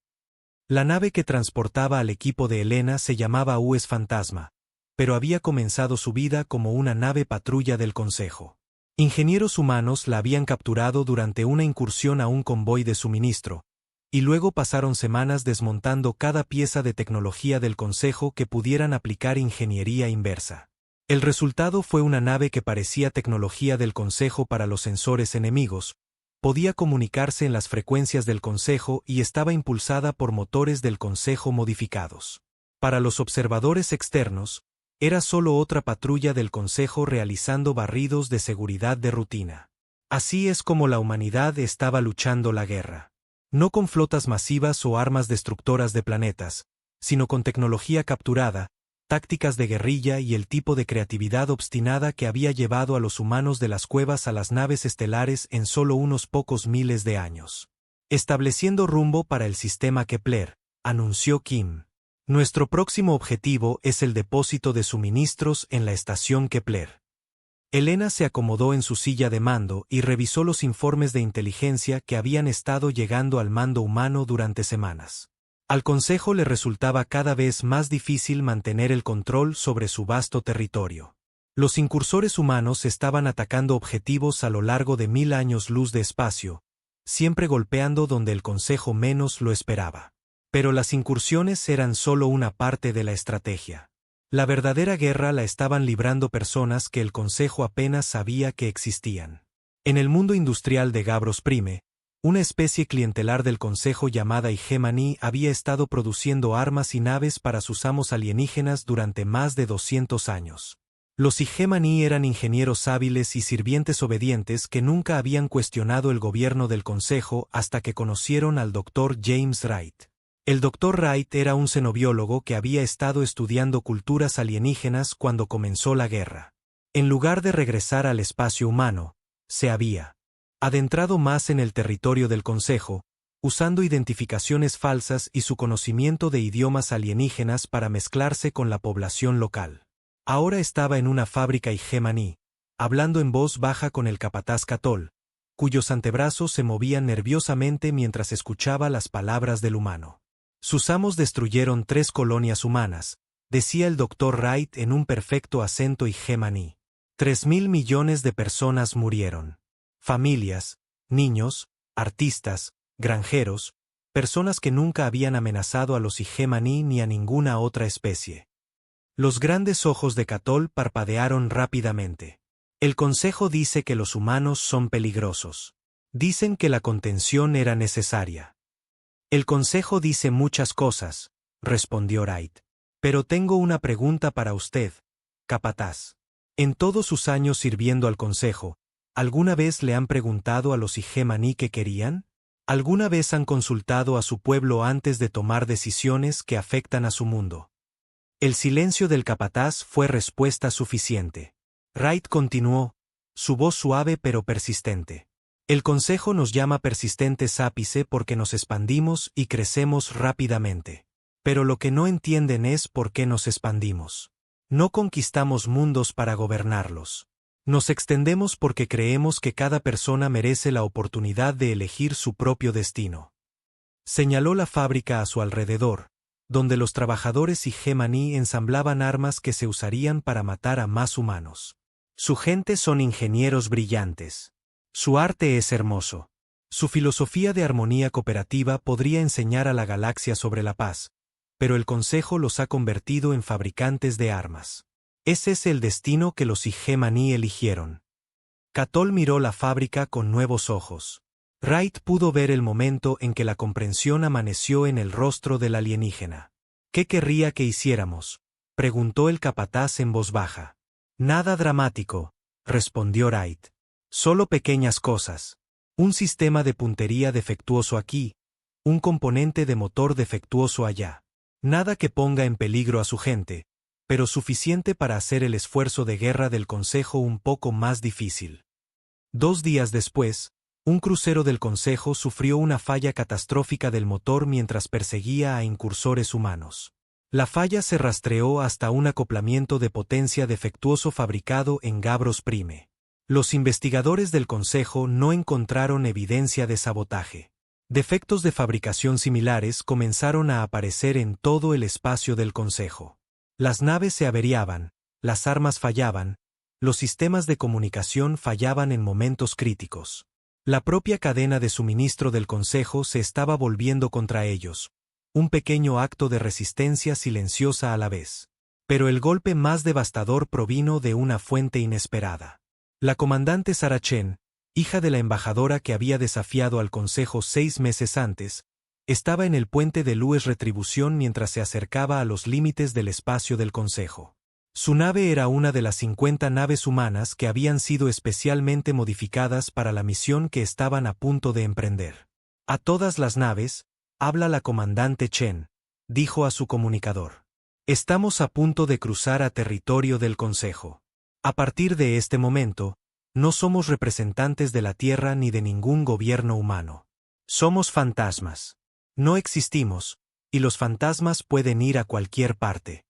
La nave que transportaba al equipo de Helena se llamaba US Fantasma, pero había comenzado su vida como una nave patrulla del Consejo. Ingenieros humanos la habían capturado durante una incursión a un convoy de suministro, y luego pasaron semanas desmontando cada pieza de tecnología del Consejo que pudieran aplicar ingeniería inversa. El resultado fue una nave que parecía tecnología del Consejo para los sensores enemigos, podía comunicarse en las frecuencias del Consejo y estaba impulsada por motores del Consejo modificados. Para los observadores externos, era solo otra patrulla del Consejo realizando barridos de seguridad de rutina. Así es como la humanidad estaba luchando la guerra. No con flotas masivas o armas destructoras de planetas, sino con tecnología capturada, tácticas de guerrilla y el tipo de creatividad obstinada que había llevado a los humanos de las cuevas a las naves estelares en solo unos pocos miles de años. Estableciendo rumbo para el sistema Kepler, anunció Kim. Nuestro próximo objetivo es el depósito de suministros en la estación Kepler. Helena se acomodó en su silla de mando y revisó los informes de inteligencia que habían estado llegando al mando humano durante semanas. Al Consejo le resultaba cada vez más difícil mantener el control sobre su vasto territorio. Los incursores humanos estaban atacando objetivos a lo largo de 1000 años luz de espacio, siempre golpeando donde el Consejo menos lo esperaba. Pero las incursiones eran solo una parte de la estrategia. La verdadera guerra la estaban librando personas que el Consejo apenas sabía que existían. En el mundo industrial de Gabros Prime, una especie clientelar del Consejo llamada Hegemony había estado produciendo armas y naves para sus amos alienígenas durante más de 200 años. Los Hegemony eran ingenieros hábiles y sirvientes obedientes que nunca habían cuestionado el gobierno del Consejo hasta que conocieron al Dr. James Wright. El Dr. Wright era un xenobiólogo que había estado estudiando culturas alienígenas cuando comenzó la guerra. En lugar de regresar al espacio humano, se había adentrado más en el territorio del Consejo, usando identificaciones falsas y su conocimiento de idiomas alienígenas para mezclarse con la población local. Ahora estaba en una fábrica Hegemony, hablando en voz baja con el capataz Catol, cuyos antebrazos se movían nerviosamente mientras escuchaba las palabras del humano. Sus amos destruyeron 3 colonias humanas, decía el Dr. Wright en un perfecto acento Hegemony. 3.000 millones de personas murieron. Familias, niños, artistas, granjeros, personas que nunca habían amenazado a los Hegemony ni a ninguna otra especie. Los grandes ojos de Catol parpadearon rápidamente. El Consejo dice que los humanos son peligrosos. Dicen que la contención era necesaria. El Consejo dice muchas cosas, respondió Wright. Pero tengo una pregunta para usted, capataz. En todos sus años sirviendo al Consejo, ¿alguna vez le han preguntado a los Hegemony qué querían? ¿Alguna vez han consultado a su pueblo antes de tomar decisiones que afectan a su mundo? El silencio del capataz fue respuesta suficiente. Wright continuó, su voz suave pero persistente. El Consejo nos llama persistentes ápice porque nos expandimos y crecemos rápidamente. Pero lo que no entienden es por qué nos expandimos. No conquistamos mundos para gobernarlos. Nos extendemos porque creemos que cada persona merece la oportunidad de elegir su propio destino. Señaló la fábrica a su alrededor, donde los trabajadores Hegemony ensamblaban armas que se usarían para matar a más humanos. Su gente son ingenieros brillantes. Su arte es hermoso. Su filosofía de armonía cooperativa podría enseñar a la galaxia sobre la paz, pero el Consejo los ha convertido en fabricantes de armas. Ese es el destino que los Hegemony eligieron. Catol miró la fábrica con nuevos ojos. Wright pudo ver el momento en que la comprensión amaneció en el rostro del alienígena. ¿Qué querría que hiciéramos?, preguntó el capataz en voz baja. Nada dramático, respondió Wright. Solo pequeñas cosas. Un sistema de puntería defectuoso aquí, un componente de motor defectuoso allá. Nada que ponga en peligro a su gente, pero suficiente para hacer el esfuerzo de guerra del Consejo un poco más difícil. 2 días después, un crucero del Consejo sufrió una falla catastrófica del motor mientras perseguía a incursores humanos. La falla se rastreó hasta un acoplamiento de potencia defectuoso fabricado en Gabros Prime. Los investigadores del Consejo no encontraron evidencia de sabotaje. Defectos de fabricación similares comenzaron a aparecer en todo el espacio del Consejo. Las naves se averiaban, las armas fallaban, los sistemas de comunicación fallaban en momentos críticos. La propia cadena de suministro del Consejo se estaba volviendo contra ellos, un pequeño acto de resistencia silenciosa a la vez. Pero el golpe más devastador provino de una fuente inesperada. La comandante Sarah Chen, hija de la embajadora que había desafiado al Consejo 6 meses antes, estaba en el puente de Lues Retribución mientras se acercaba a los límites del espacio del Consejo. Su nave era una de las 50 naves humanas que habían sido especialmente modificadas para la misión que estaban a punto de emprender. A todas las naves, habla la comandante Chen, dijo a su comunicador. Estamos a punto de cruzar a territorio del Consejo. A partir de este momento, no somos representantes de la Tierra ni de ningún gobierno humano. Somos fantasmas. No existimos, y los fantasmas pueden ir a cualquier parte.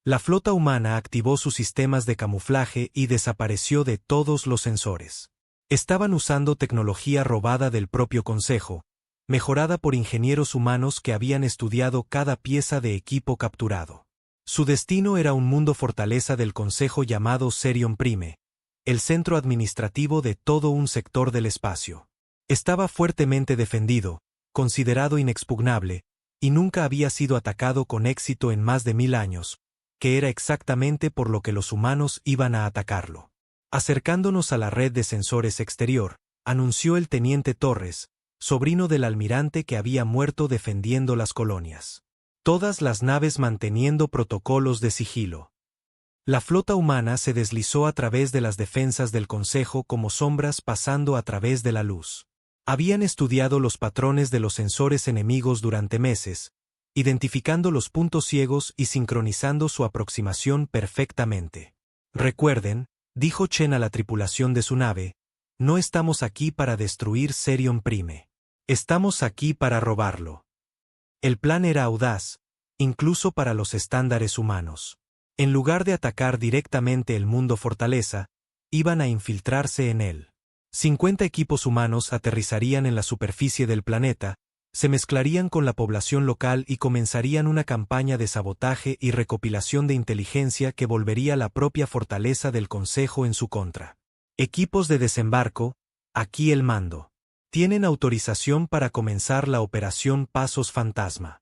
La flota humana activó sus sistemas de camuflaje y desapareció de todos los sensores. Estaban usando tecnología robada del propio Consejo, mejorada por ingenieros humanos que habían estudiado cada pieza de equipo capturado. Su destino era un mundo fortaleza del Consejo llamado Serion Prime, el centro administrativo de todo un sector del espacio. Estaba fuertemente defendido, considerado inexpugnable, y nunca había sido atacado con éxito en más de 1000 años, que era exactamente por lo que los humanos iban a atacarlo. Acercándonos a la red de sensores exterior, anunció el teniente Torres, sobrino del almirante que había muerto defendiendo las colonias. Todas las naves manteniendo protocolos de sigilo. La flota humana se deslizó a través de las defensas del Consejo como sombras pasando a través de la luz. Habían estudiado los patrones de los sensores enemigos durante meses, identificando los puntos ciegos y sincronizando su aproximación perfectamente. Recuerden, dijo Chen a la tripulación de su nave, no estamos aquí para destruir Serion Prime. Estamos aquí para robarlo. El plan era audaz, incluso para los estándares humanos. En lugar de atacar directamente el mundo fortaleza, iban a infiltrarse en él. 50 equipos humanos aterrizarían en la superficie del planeta, se mezclarían con la población local y comenzarían una campaña de sabotaje y recopilación de inteligencia que volvería la propia fortaleza del Consejo en su contra. Equipos de desembarco, aquí el mando. Tienen autorización para comenzar la operación Pasos Fantasma.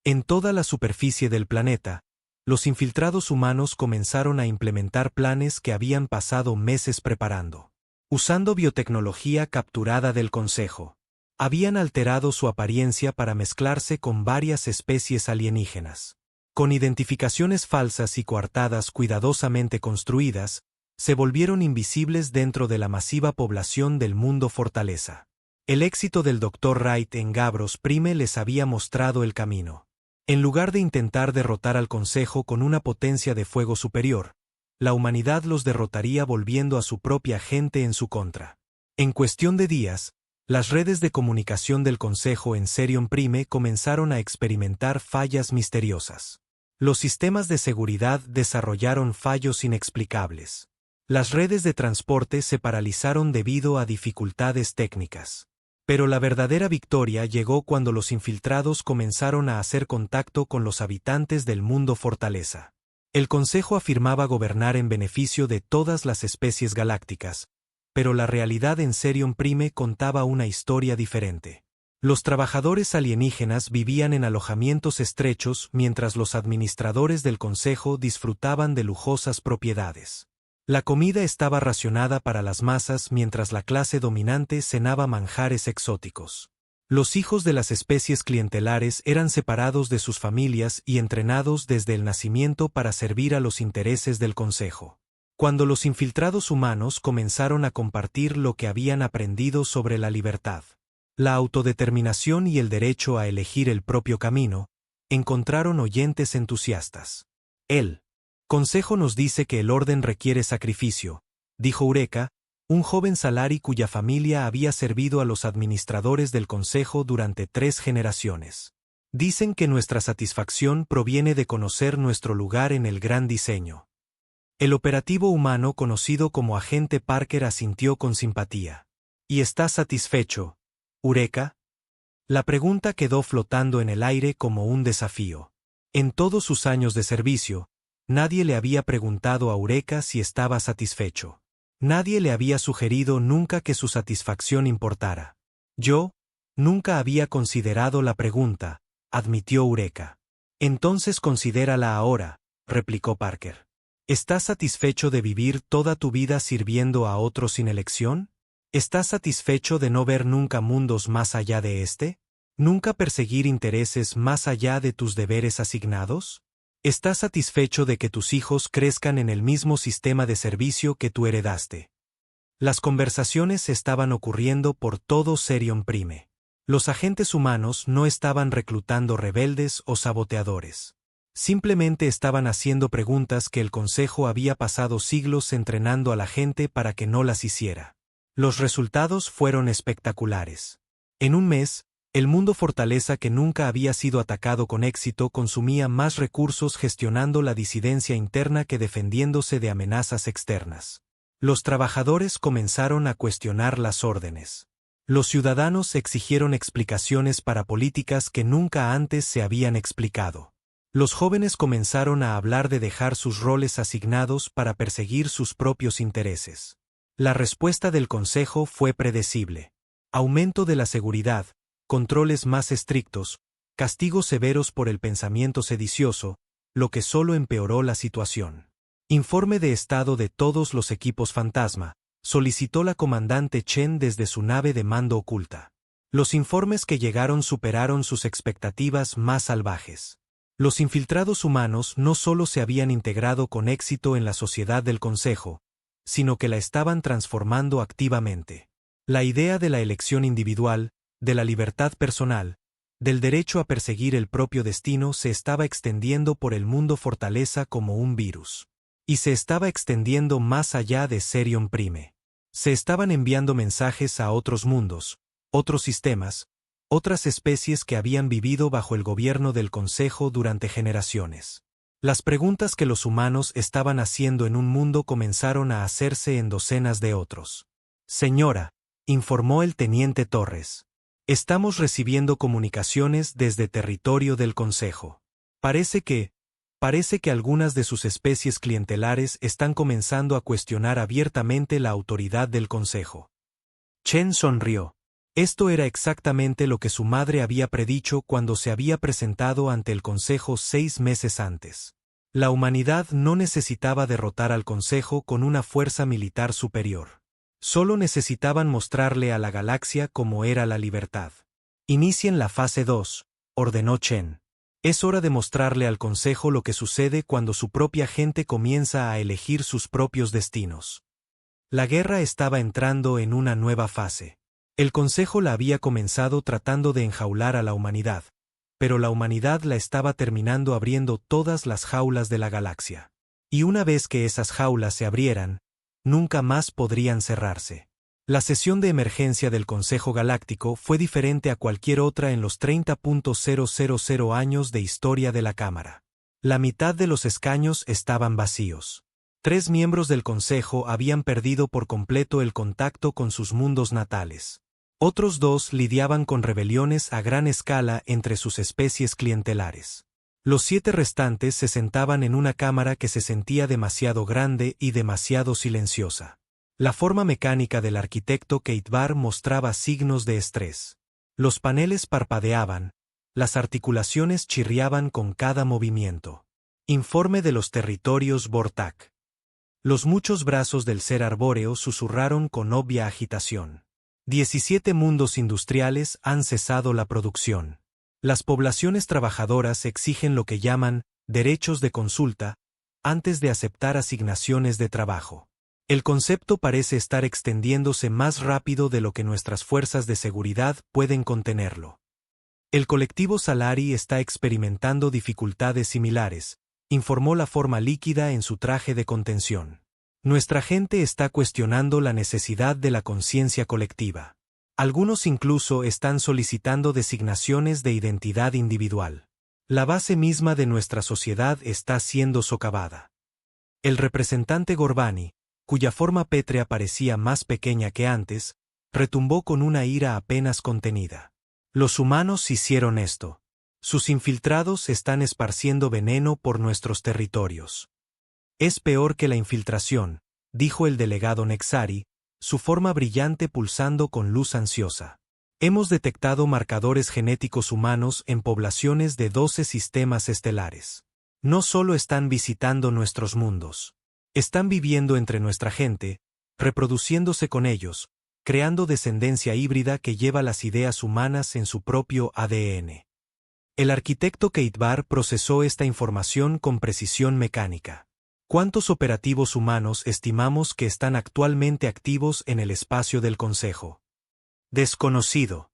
En toda la superficie del planeta, los infiltrados humanos comenzaron a implementar planes que habían pasado meses preparando. Usando biotecnología capturada del Consejo, habían alterado su apariencia para mezclarse con varias especies alienígenas. Con identificaciones falsas y coartadas cuidadosamente construidas, se volvieron invisibles dentro de la masiva población del mundo fortaleza. El éxito del Dr. Wright en Gabros Prime les había mostrado el camino. En lugar de intentar derrotar al Consejo con una potencia de fuego superior, la humanidad los derrotaría volviendo a su propia gente en su contra. En cuestión de días, las redes de comunicación del Consejo en Serion Prime comenzaron a experimentar fallas misteriosas. Los sistemas de seguridad desarrollaron fallos inexplicables. Las redes de transporte se paralizaron debido a dificultades técnicas. Pero la verdadera victoria llegó cuando los infiltrados comenzaron a hacer contacto con los habitantes del mundo fortaleza. El Consejo afirmaba gobernar en beneficio de todas las especies galácticas, pero la realidad en Serion Prime contaba una historia diferente. Los trabajadores alienígenas vivían en alojamientos estrechos mientras los administradores del Consejo disfrutaban de lujosas propiedades. La comida estaba racionada para las masas mientras la clase dominante cenaba manjares exóticos. Los hijos de las especies clientelares eran separados de sus familias y entrenados desde el nacimiento para servir a los intereses del Consejo. Cuando los infiltrados humanos comenzaron a compartir lo que habían aprendido sobre la libertad, la autodeterminación y el derecho a elegir el propio camino, encontraron oyentes entusiastas. El Consejo nos dice que el orden requiere sacrificio, dijo Eureka, un joven Salari cuya familia había servido a los administradores del Consejo durante 3 generaciones. Dicen que nuestra satisfacción proviene de conocer nuestro lugar en el gran diseño. El operativo humano conocido como Agente Parker asintió con simpatía. ¿Y estás satisfecho, Eureka? La pregunta quedó flotando en el aire como un desafío. En todos sus años de servicio, nadie le había preguntado a Eureka si estaba satisfecho. Nadie le había sugerido nunca que su satisfacción importara. Yo nunca había considerado la pregunta, admitió Eureka. Entonces considérala ahora, replicó Parker. ¿Estás satisfecho de vivir toda tu vida sirviendo a otros sin elección? ¿Estás satisfecho de no ver nunca mundos más allá de este? ¿Nunca perseguir intereses más allá de tus deberes asignados? ¿Estás satisfecho de que tus hijos crezcan en el mismo sistema de servicio que tú heredaste? Las conversaciones estaban ocurriendo por todo Serion Prime. Los agentes humanos no estaban reclutando rebeldes o saboteadores. Simplemente estaban haciendo preguntas que el Consejo había pasado siglos entrenando a la gente para que no las hiciera. Los resultados fueron espectaculares. En un mes, el mundo fortaleza que nunca había sido atacado con éxito consumía más recursos gestionando la disidencia interna que defendiéndose de amenazas externas. Los trabajadores comenzaron a cuestionar las órdenes. Los ciudadanos exigieron explicaciones para políticas que nunca antes se habían explicado. Los jóvenes comenzaron a hablar de dejar sus roles asignados para perseguir sus propios intereses. La respuesta del Consejo fue predecible. Aumento de la seguridad, controles más estrictos, castigos severos por el pensamiento sedicioso, lo que solo empeoró la situación. Informe de estado de todos los equipos fantasma, solicitó la comandante Chen desde su nave de mando oculta. Los informes que llegaron superaron sus expectativas más salvajes. Los infiltrados humanos no solo se habían integrado con éxito en la sociedad del Consejo, sino que la estaban transformando activamente. La idea de la elección individual, de la libertad personal, del derecho a perseguir el propio destino se estaba extendiendo por el mundo fortaleza como un virus. Y se estaba extendiendo más allá de Serion Prime. Se estaban enviando mensajes a otros mundos, otros sistemas, otras especies que habían vivido bajo el gobierno del Consejo durante generaciones. Las preguntas que los humanos estaban haciendo en un mundo comenzaron a hacerse en docenas de otros. Señora, informó el teniente Torres. Estamos recibiendo comunicaciones desde territorio del Consejo. Parece que algunas de sus especies clientelares están comenzando a cuestionar abiertamente la autoridad del Consejo. Chen sonrió. Esto era exactamente lo que su madre había predicho cuando se había presentado ante el Consejo 6 meses antes. La humanidad no necesitaba derrotar al Consejo con una fuerza militar superior. Solo necesitaban mostrarle a la galaxia cómo era la libertad. Inicien la fase 2, ordenó Chen. Es hora de mostrarle al Consejo lo que sucede cuando su propia gente comienza a elegir sus propios destinos. La guerra estaba entrando en una nueva fase. El Consejo la había comenzado tratando de enjaular a la humanidad, pero la humanidad la estaba terminando abriendo todas las jaulas de la galaxia. Y una vez que esas jaulas se abrieran, nunca más podrían cerrarse. La sesión de emergencia del Consejo Galáctico fue diferente a cualquier otra en los 30.000 años de historia de la Cámara. La mitad de los escaños estaban vacíos. 3 miembros del Consejo habían perdido por completo el contacto con sus mundos natales. Otros 2 lidiaban con rebeliones a gran escala entre sus especies clientelares. Los 7 restantes se sentaban en una cámara que se sentía demasiado grande y demasiado silenciosa. La forma mecánica del arquitecto Keitbar mostraba signos de estrés. Los paneles parpadeaban, las articulaciones chirriaban con cada movimiento. Informe de los territorios Vortak. Los muchos brazos del ser arbóreo susurraron con obvia agitación. 17 mundos industriales han cesado la producción. Las poblaciones trabajadoras exigen lo que llaman derechos de consulta antes de aceptar asignaciones de trabajo. El concepto parece estar extendiéndose más rápido de lo que nuestras fuerzas de seguridad pueden contenerlo. El colectivo Salari está experimentando dificultades similares, informó la forma líquida en su traje de contención. Nuestra gente está cuestionando la necesidad de la conciencia colectiva. Algunos incluso están solicitando designaciones de identidad individual. La base misma de nuestra sociedad está siendo socavada. El representante Gorbani, cuya forma pétrea parecía más pequeña que antes, retumbó con una ira apenas contenida. Los humanos hicieron esto. Sus infiltrados están esparciendo veneno por nuestros territorios. Es peor que la infiltración, dijo el delegado Nexari, su forma brillante pulsando con luz ansiosa. Hemos detectado marcadores genéticos humanos en poblaciones de 12 sistemas estelares. No solo están visitando nuestros mundos. Están viviendo entre nuestra gente, reproduciéndose con ellos, creando descendencia híbrida que lleva las ideas humanas en su propio ADN. El arquitecto Keitbar procesó esta información con precisión mecánica. ¿Cuántos operativos humanos estimamos que están actualmente activos en el espacio del Consejo? Desconocido.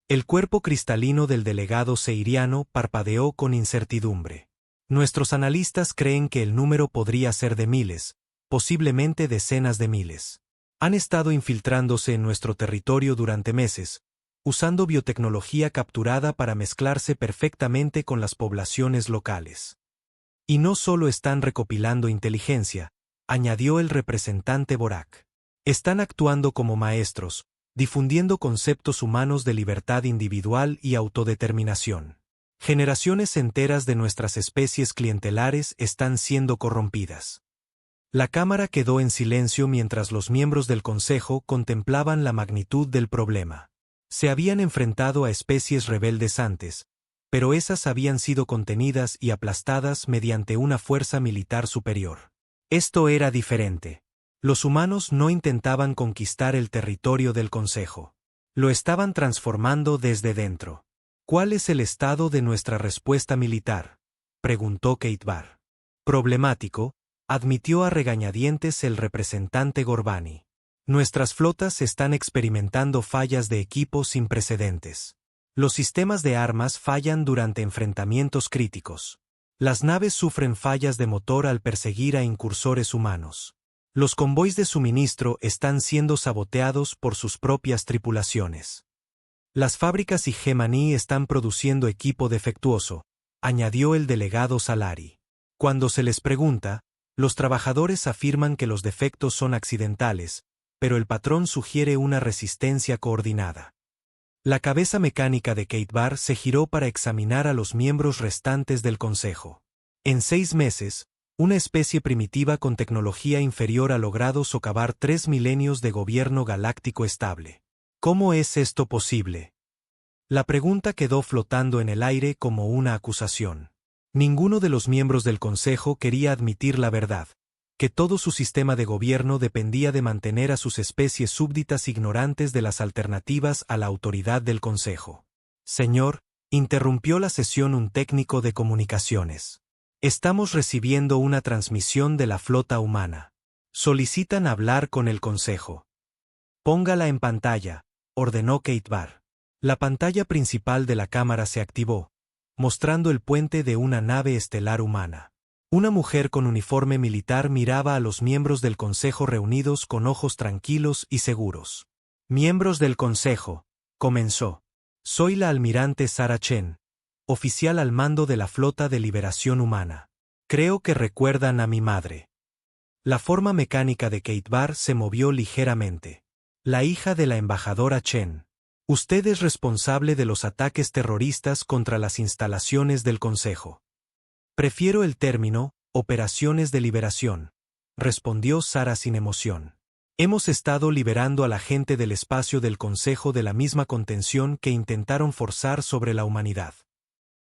El cuerpo cristalino del delegado seiriano parpadeó con incertidumbre. Nuestros analistas creen que el número podría ser de miles, posiblemente decenas de miles. Han estado infiltrándose en nuestro territorio durante meses, usando biotecnología capturada para mezclarse perfectamente con las poblaciones locales. Y no solo están recopilando inteligencia, añadió el representante Borak. Están actuando como maestros, difundiendo conceptos humanos de libertad individual y autodeterminación. Generaciones enteras de nuestras especies clientelares están siendo corrompidas. La Cámara quedó en silencio mientras los miembros del Consejo contemplaban la magnitud del problema. Se habían enfrentado a especies rebeldes antes, pero esas habían sido contenidas y aplastadas mediante una fuerza militar superior. Esto era diferente. Los humanos no intentaban conquistar el territorio del Consejo. Lo estaban transformando desde dentro. ¿Cuál es el estado de nuestra respuesta militar?, preguntó Keitbar. Problemático, admitió a regañadientes el representante Gorbani. Nuestras flotas están experimentando fallas de equipo sin precedentes. Los sistemas de armas fallan durante enfrentamientos críticos. Las naves sufren fallas de motor al perseguir a incursores humanos. Los convoys de suministro están siendo saboteados por sus propias tripulaciones. Las fábricas Hegemony están produciendo equipo defectuoso, añadió el delegado Salari. Cuando se les pregunta, los trabajadores afirman que los defectos son accidentales, pero el patrón sugiere una resistencia coordinada. La cabeza mecánica de Keitbar se giró para examinar a los miembros restantes del Consejo. En 6 meses, una especie primitiva con tecnología inferior ha logrado socavar 3 milenios de gobierno galáctico estable. ¿Cómo es esto posible? La pregunta quedó flotando en el aire como una acusación. Ninguno de los miembros del Consejo quería admitir la verdad, que todo su sistema de gobierno dependía de mantener a sus especies súbditas ignorantes de las alternativas a la autoridad del Consejo. Señor, interrumpió la sesión un técnico de comunicaciones. Estamos recibiendo una transmisión de la flota humana. Solicitan hablar con el Consejo. Póngala en pantalla, ordenó Keitbar. La pantalla principal de la cámara se activó, mostrando el puente de una nave estelar humana. Una mujer con uniforme militar miraba a los miembros del Consejo reunidos con ojos tranquilos y seguros. Miembros del Consejo, comenzó. Soy la almirante Sarah Chen, oficial al mando de la Flota de Liberación Humana. Creo que recuerdan a mi madre. La forma mecánica de Keitbar se movió ligeramente. La hija de la embajadora Chen. Usted es responsable de los ataques terroristas contra las instalaciones del Consejo. Prefiero el término, operaciones de liberación, respondió Sara sin emoción. Hemos estado liberando a la gente del espacio del Consejo de la misma contención que intentaron forzar sobre la humanidad.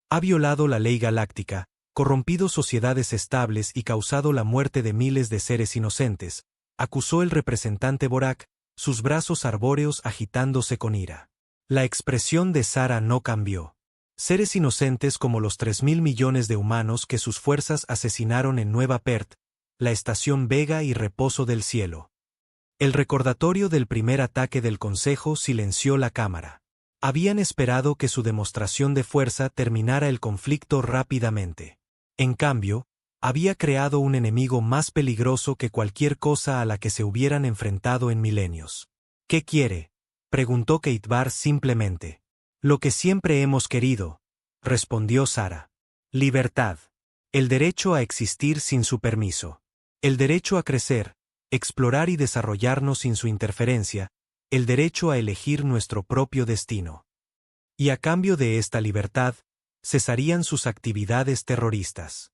Ha violado la ley galáctica, corrompido sociedades estables y causado la muerte de miles de seres inocentes, acusó el representante Borak, sus brazos arbóreos agitándose con ira. La expresión de Sara no cambió. Seres inocentes como los 3.000 millones de humanos que sus fuerzas asesinaron en Nueva Perth, la estación Vega y Reposo del Cielo. El recordatorio del primer ataque del Consejo silenció la cámara. Habían esperado que su demostración de fuerza terminara el conflicto rápidamente. En cambio, había creado un enemigo más peligroso que cualquier cosa a la que se hubieran enfrentado en milenios. ¿Qué quiere?, preguntó Keitbar simplemente. Lo que siempre hemos querido, respondió Sara. Libertad. El derecho a existir sin su permiso. El derecho a crecer, explorar y desarrollarnos sin su interferencia, el derecho a elegir nuestro propio destino. Y a cambio de esta libertad, cesarían sus actividades terroristas.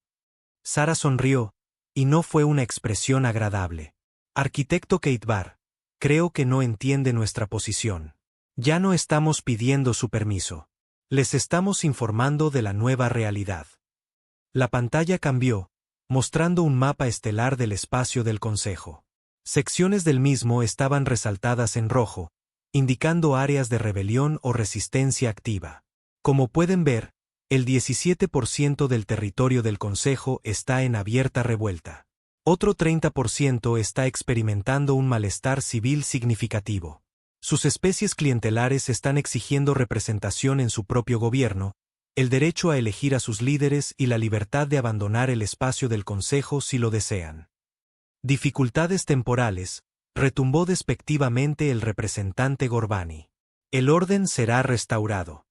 Sara sonrió, y no fue una expresión agradable. Arquitecto Keitbar, creo que no entiende nuestra posición. Ya no estamos pidiendo su permiso. Les estamos informando de la nueva realidad. La pantalla cambió, mostrando un mapa estelar del espacio del Consejo. Secciones del mismo estaban resaltadas en rojo, indicando áreas de rebelión o resistencia activa. Como pueden ver, el 17% del territorio del Consejo está en abierta revuelta. Otro 30% está experimentando un malestar civil significativo. Sus especies clientelares están exigiendo representación en su propio gobierno, el derecho a elegir a sus líderes y la libertad de abandonar el espacio del Consejo si lo desean. Dificultades temporales, retumbó despectivamente el representante Gorbani. El orden será restaurado.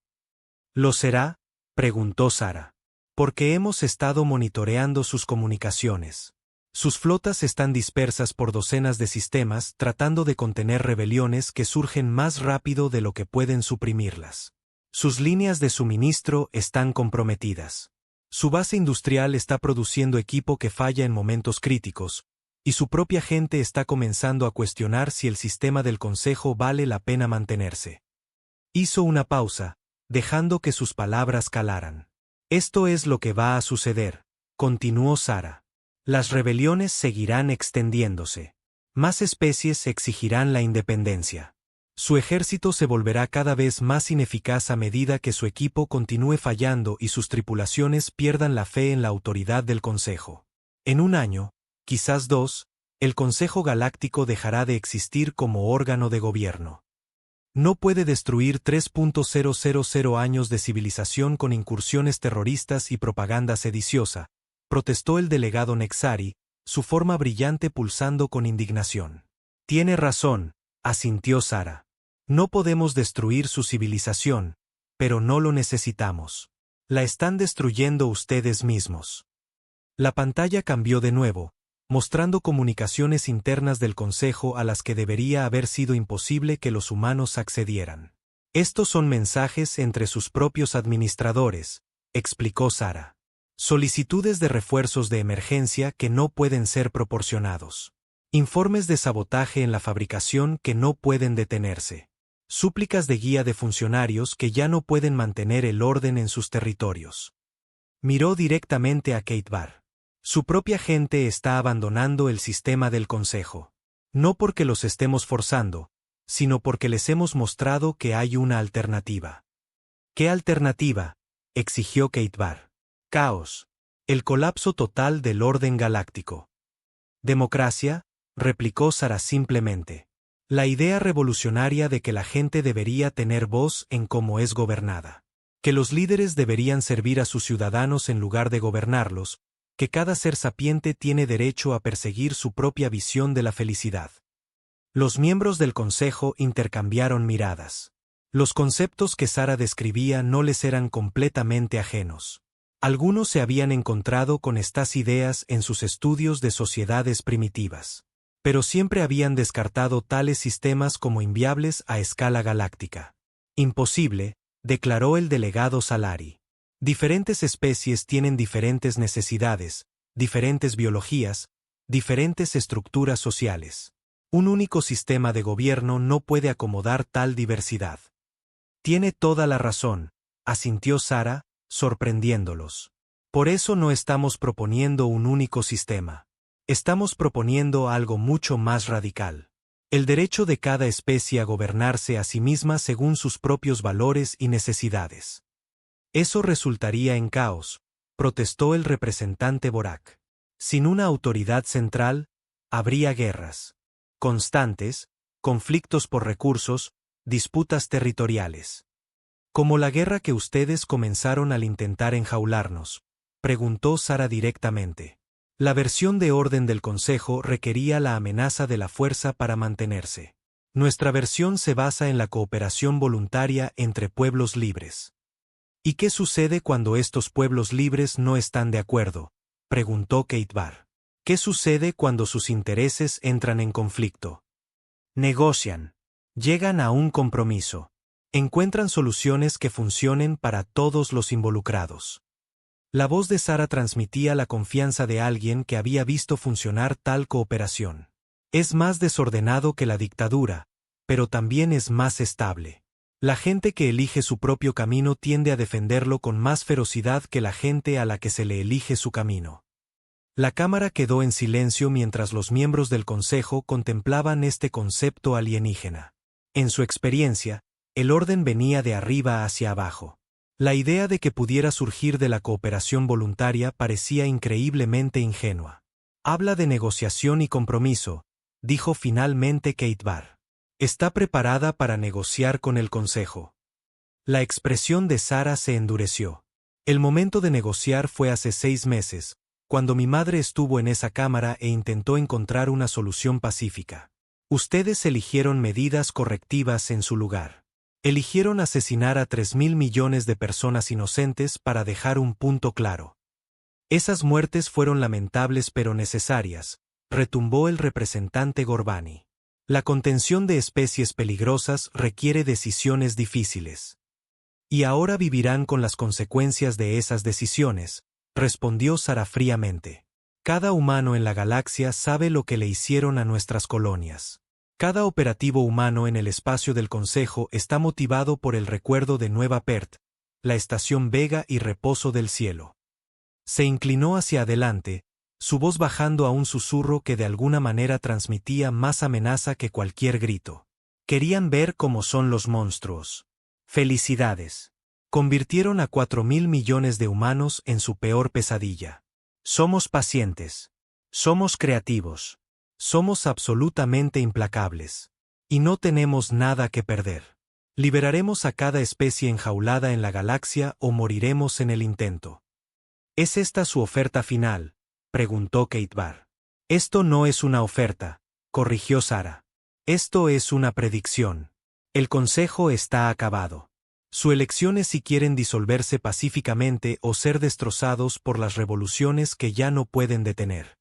¿Lo será?, preguntó Sara. Porque hemos estado monitoreando sus comunicaciones. Sus flotas están dispersas por docenas de sistemas tratando de contener rebeliones que surgen más rápido de lo que pueden suprimirlas. Sus líneas de suministro están comprometidas. Su base industrial está produciendo equipo que falla en momentos críticos, y su propia gente está comenzando a cuestionar si el sistema del Consejo vale la pena mantenerse. Hizo una pausa, dejando que sus palabras calaran. Esto es lo que va a suceder, continuó Sara. Las rebeliones seguirán extendiéndose. Más especies exigirán la independencia. Su ejército se volverá cada vez más ineficaz a medida que su equipo continúe fallando y sus tripulaciones pierdan la fe en la autoridad del Consejo. En un año, quizás 2, el Consejo Galáctico dejará de existir como órgano de gobierno. No puede destruir 3.000 años de civilización con incursiones terroristas y propaganda sediciosa, protestó el delegado Nexari, su forma brillante pulsando con indignación. Tiene razón, asintió Sara. No podemos destruir su civilización, pero no lo necesitamos. La están destruyendo ustedes mismos. La pantalla cambió de nuevo, mostrando comunicaciones internas del Consejo a las que debería haber sido imposible que los humanos accedieran. Estos son mensajes entre sus propios administradores, explicó Sara. Solicitudes de refuerzos de emergencia que no pueden ser proporcionados. Informes de sabotaje en la fabricación que no pueden detenerse. Súplicas de guía de funcionarios que ya no pueden mantener el orden en sus territorios. Miró directamente a Keitbar. Su propia gente está abandonando el sistema del Consejo. No porque los estemos forzando, sino porque les hemos mostrado que hay una alternativa. ¿Qué alternativa?, exigió Keitbar. Caos. El colapso total del orden galáctico. Democracia, replicó Sara simplemente. La idea revolucionaria de que la gente debería tener voz en cómo es gobernada. Que los líderes deberían servir a sus ciudadanos en lugar de gobernarlos, que cada ser sapiente tiene derecho a perseguir su propia visión de la felicidad. Los miembros del Consejo intercambiaron miradas. Los conceptos que Sara describía no les eran completamente ajenos. Algunos se habían encontrado con estas ideas en sus estudios de sociedades primitivas. Pero siempre habían descartado tales sistemas como inviables a escala galáctica. Imposible, declaró el delegado Salari. Diferentes especies tienen diferentes necesidades, diferentes biologías, diferentes estructuras sociales. Un único sistema de gobierno no puede acomodar tal diversidad. Tiene toda la razón, asintió Sara, sorprendiéndolos. Por eso no estamos proponiendo un único sistema. Estamos proponiendo algo mucho más radical. El derecho de cada especie a gobernarse a sí misma según sus propios valores y necesidades. Eso resultaría en caos, protestó el representante Borak. Sin una autoridad central, habría guerras constantes, conflictos por recursos, disputas territoriales. Como la guerra que ustedes comenzaron al intentar enjaularnos, preguntó Sara directamente. La versión de orden del Consejo requería la amenaza de la fuerza para mantenerse. Nuestra versión se basa en la cooperación voluntaria entre pueblos libres. ¿Y qué sucede cuando estos pueblos libres no están de acuerdo?, preguntó Keitbar. ¿Qué sucede cuando sus intereses entran en conflicto? Negocian. Llegan a un compromiso. Encuentran soluciones que funcionen para todos los involucrados. La voz de Sara transmitía la confianza de alguien que había visto funcionar tal cooperación. Es más desordenado que la dictadura, pero también es más estable. La gente que elige su propio camino tiende a defenderlo con más ferocidad que la gente a la que se le elige su camino. La cámara quedó en silencio mientras los miembros del consejo contemplaban este concepto alienígena. En su experiencia, el orden venía de arriba hacia abajo. La idea de que pudiera surgir de la cooperación voluntaria parecía increíblemente ingenua. Habla de negociación y compromiso, dijo finalmente Kate Barr. Está preparada para negociar con el consejo. La expresión de Sara se endureció. El momento de negociar fue hace 6 meses, cuando mi madre estuvo en esa cámara e intentó encontrar una solución pacífica. Ustedes eligieron medidas correctivas en su lugar. Eligieron asesinar a 3.000 millones de personas inocentes para dejar un punto claro. Esas muertes fueron lamentables pero necesarias, retumbó el representante Gorbani. La contención de especies peligrosas requiere decisiones difíciles. Y ahora vivirán con las consecuencias de esas decisiones, respondió Sara fríamente. Cada humano en la galaxia sabe lo que le hicieron a nuestras colonias. Cada operativo humano en el espacio del Consejo está motivado por el recuerdo de Nueva Perth, la estación Vega y Reposo del Cielo. Se inclinó hacia adelante, su voz bajando a un susurro que de alguna manera transmitía más amenaza que cualquier grito. Querían ver cómo son los monstruos. Felicidades. Convirtieron a 4.000 millones de humanos en su peor pesadilla. Somos pacientes. Somos creativos. Somos absolutamente implacables. Y no tenemos nada que perder. Liberaremos a cada especie enjaulada en la galaxia o moriremos en el intento. ¿Es esta su oferta final?, preguntó Kate Barr. Esto no es una oferta, corrigió Sara. Esto es una predicción. El consejo está acabado. Su elección es si quieren disolverse pacíficamente o ser destrozados por las revoluciones que ya no pueden detener.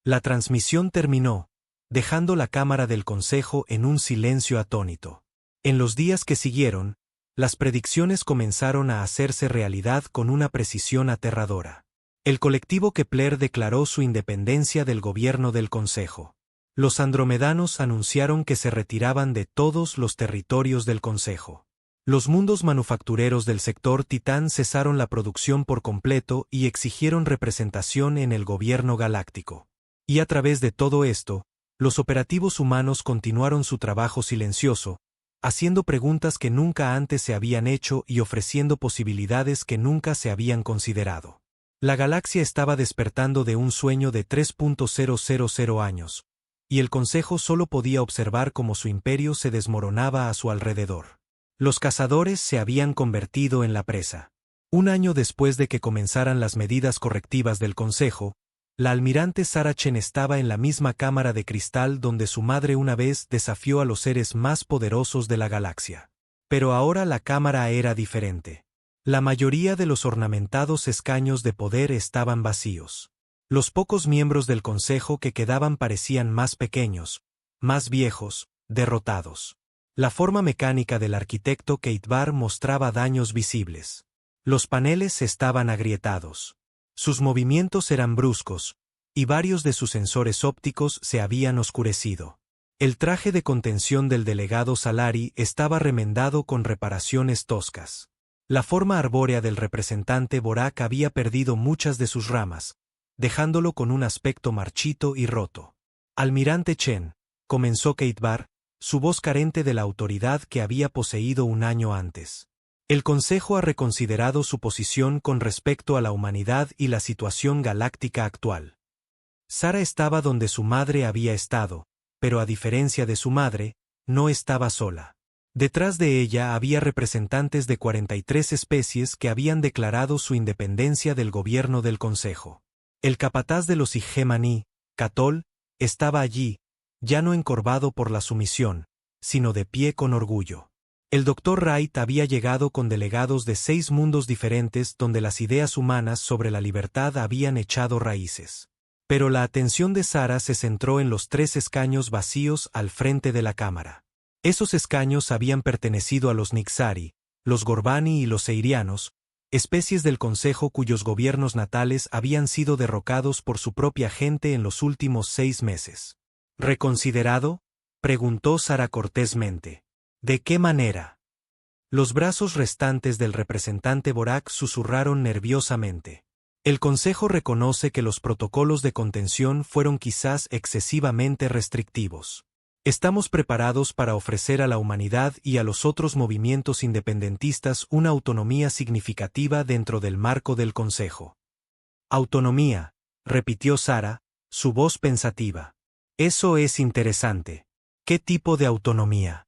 La transmisión terminó, dejando la cámara del consejo en un silencio atónito. En los días que siguieron, las predicciones comenzaron a hacerse realidad con una precisión aterradora. El colectivo Kepler declaró su independencia del gobierno del consejo. Los andromedanos anunciaron que se retiraban de todos los territorios del consejo. Los mundos manufactureros del sector Titán cesaron la producción por completo y exigieron representación en el gobierno galáctico. Y a través de todo esto, los operativos humanos continuaron su trabajo silencioso, haciendo preguntas que nunca antes se habían hecho y ofreciendo posibilidades que nunca se habían considerado. La galaxia estaba despertando de un sueño de 3.000 años, y el Consejo solo podía observar cómo su imperio se desmoronaba a su alrededor. Los cazadores se habían convertido en la presa. Un año después de que comenzaran las medidas correctivas del Consejo, la almirante Sara Chen estaba en la misma cámara de cristal donde su madre una vez desafió a los seres más poderosos de la galaxia. Pero ahora la cámara era diferente. La mayoría de los ornamentados escaños de poder estaban vacíos. Los pocos miembros del Consejo que quedaban parecían más pequeños, más viejos, derrotados. La forma mecánica del arquitecto Kate Barr mostraba daños visibles. Los paneles estaban agrietados. Sus movimientos eran bruscos, y varios de sus sensores ópticos se habían oscurecido. El traje de contención del delegado Salari estaba remendado con reparaciones toscas. La forma arbórea del representante Borak había perdido muchas de sus ramas, dejándolo con un aspecto marchito y roto. Almirante Chen, comenzó Kate Barr, su voz carente de la autoridad que había poseído un año antes. El Consejo ha reconsiderado su posición con respecto a la humanidad y la situación galáctica actual. Sara estaba donde su madre había estado, pero a diferencia de su madre, no estaba sola. Detrás de ella había representantes de 43 especies que habían declarado su independencia del gobierno del Consejo. El capataz de los Igemaní, Katol, estaba allí, ya no encorvado por la sumisión, sino de pie con orgullo. El Dr. Wright había llegado con delegados de 6 mundos diferentes donde las ideas humanas sobre la libertad habían echado raíces. Pero la atención de Sara se centró en los 3 escaños vacíos al frente de la cámara. Esos escaños habían pertenecido a los Nixari, los Gorbani y los Seirianos, especies del Consejo cuyos gobiernos natales habían sido derrocados por su propia gente en los últimos 6 meses. ¿Reconsiderado?, preguntó Sara cortésmente. ¿De qué manera? Los brazos restantes del representante Borak susurraron nerviosamente. El Consejo reconoce que los protocolos de contención fueron quizás excesivamente restrictivos. Estamos preparados para ofrecer a la humanidad y a los otros movimientos independentistas una autonomía significativa dentro del marco del Consejo. Autonomía, repitió Sara, su voz pensativa. Eso es interesante. ¿Qué tipo de autonomía?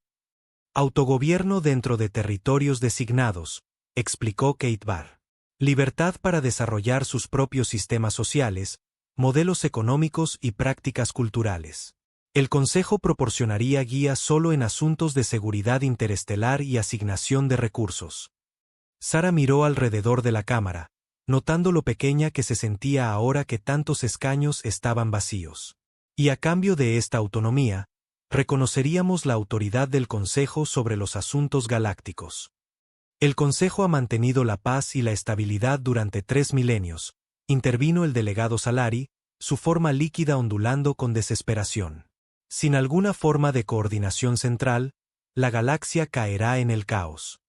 Autogobierno dentro de territorios designados, explicó Kate Barr. Libertad para desarrollar sus propios sistemas sociales, modelos económicos y prácticas culturales. El Consejo proporcionaría guía solo en asuntos de seguridad interestelar y asignación de recursos. Sara miró alrededor de la cámara, notando lo pequeña que se sentía ahora que tantos escaños estaban vacíos. Y a cambio de esta autonomía, reconoceríamos la autoridad del Consejo sobre los asuntos galácticos. El Consejo ha mantenido la paz y la estabilidad durante 3 milenios, intervino el delegado Salari, su forma líquida ondulando con desesperación. Sin alguna forma de coordinación central, la galaxia caerá en el caos.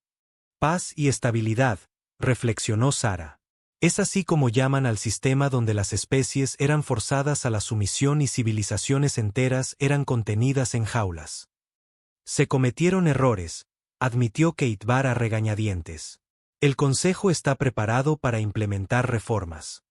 Paz y estabilidad, reflexionó Sara. Es así como llaman al sistema donde las especies eran forzadas a la sumisión y civilizaciones enteras eran contenidas en jaulas. Se cometieron errores, admitió Kate Barr a regañadientes. El Consejo está preparado para implementar reformas.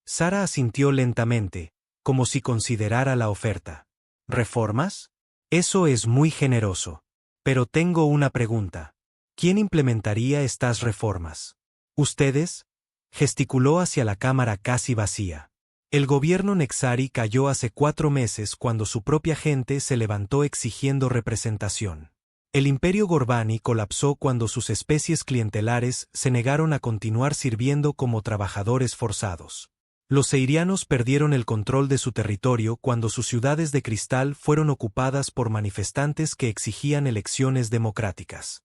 Sara asintió lentamente, como si considerara la oferta. ¿Reformas? Eso es muy generoso. Pero tengo una pregunta. ¿Quién implementaría estas reformas? ¿Ustedes? Gesticuló hacia la cámara casi vacía. El gobierno Nexari cayó hace 4 meses cuando su propia gente se levantó exigiendo representación. El imperio Gorbani colapsó cuando sus especies clientelares se negaron a continuar sirviendo como trabajadores forzados. Los seirianos perdieron el control de su territorio cuando sus ciudades de cristal fueron ocupadas por manifestantes que exigían elecciones democráticas.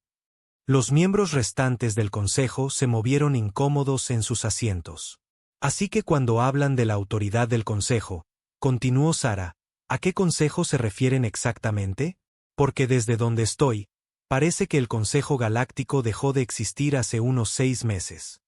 Los miembros restantes del Consejo se movieron incómodos en sus asientos. Así que cuando hablan de la autoridad del Consejo, continuó Sara, ¿a qué Consejo se refieren exactamente? Porque desde donde estoy, parece que el Consejo Galáctico dejó de existir hace unos 6 meses.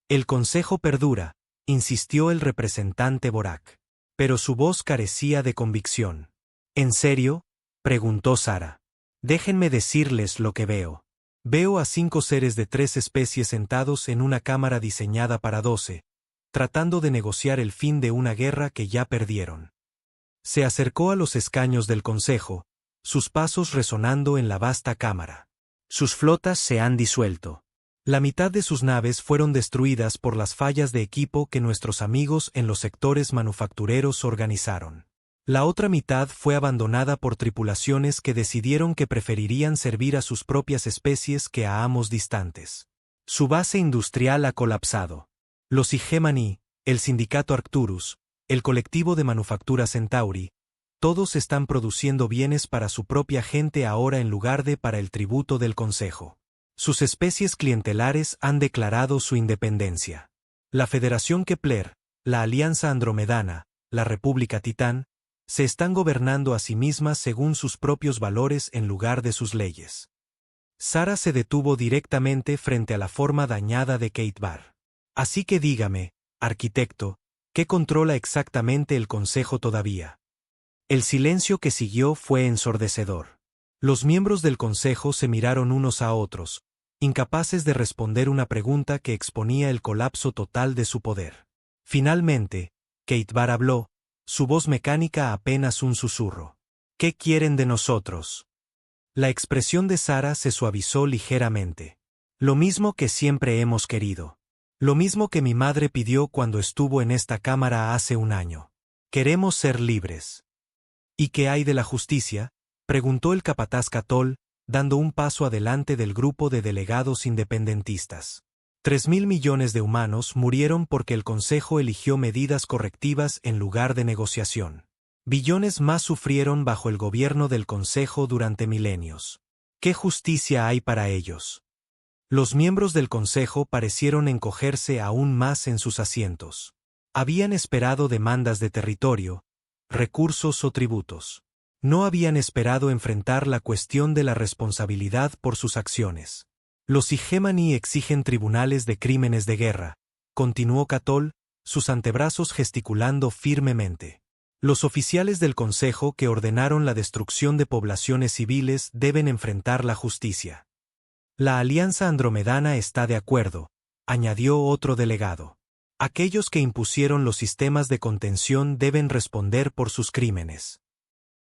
El Consejo perdura, insistió el representante Borak. Pero su voz carecía de convicción. ¿En serio?, preguntó Sara. Déjenme decirles lo que veo. Veo a 5 seres de 3 especies sentados en una cámara diseñada para 12, tratando de negociar el fin de una guerra que ya perdieron. Se acercó a los escaños del Consejo, sus pasos resonando en la vasta cámara. Sus flotas se han disuelto. La mitad de sus naves fueron destruidas por las fallas de equipo que nuestros amigos en los sectores manufactureros organizaron. La otra mitad fue abandonada por tripulaciones que decidieron que preferirían servir a sus propias especies que a amos distantes. Su base industrial ha colapsado. Los Igemani, el sindicato Arcturus, el colectivo de manufactura Centauri, todos están produciendo bienes para su propia gente ahora en lugar de para el tributo del Consejo. Sus especies clientelares han declarado su independencia. La Federación Kepler, la Alianza Andromedana, la República Titán, se están gobernando a sí mismas según sus propios valores en lugar de sus leyes. Sara se detuvo directamente frente a la forma dañada de Kate Barr. Así que dígame, arquitecto, ¿qué controla exactamente el Consejo todavía? El silencio que siguió fue ensordecedor. Los miembros del Consejo se miraron unos a otros, incapaces de responder una pregunta que exponía el colapso total de su poder. Finalmente, Kate Barr habló, su voz mecánica apenas un susurro. ¿Qué quieren de nosotros? La expresión de Sara se suavizó ligeramente. Lo mismo que siempre hemos querido. Lo mismo que mi madre pidió cuando estuvo en esta cámara hace 1 año. Queremos ser libres. ¿Y qué hay de la justicia?, preguntó el capataz Catol, dando un paso adelante del grupo de delegados independentistas. 3.000 millones de humanos murieron porque el Consejo eligió medidas correctivas en lugar de negociación. Billones más sufrieron bajo el gobierno del Consejo durante milenios. ¿Qué justicia hay para ellos? Los miembros del Consejo parecieron encogerse aún más en sus asientos. Habían esperado demandas de territorio, recursos o tributos. No habían esperado enfrentar la cuestión de la responsabilidad por sus acciones. Los Igemani exigen tribunales de crímenes de guerra, continuó Catol, sus antebrazos gesticulando firmemente. Los oficiales del Consejo que ordenaron la destrucción de poblaciones civiles deben enfrentar la justicia. La Alianza Andromedana está de acuerdo, añadió otro delegado. Aquellos que impusieron los sistemas de contención deben responder por sus crímenes.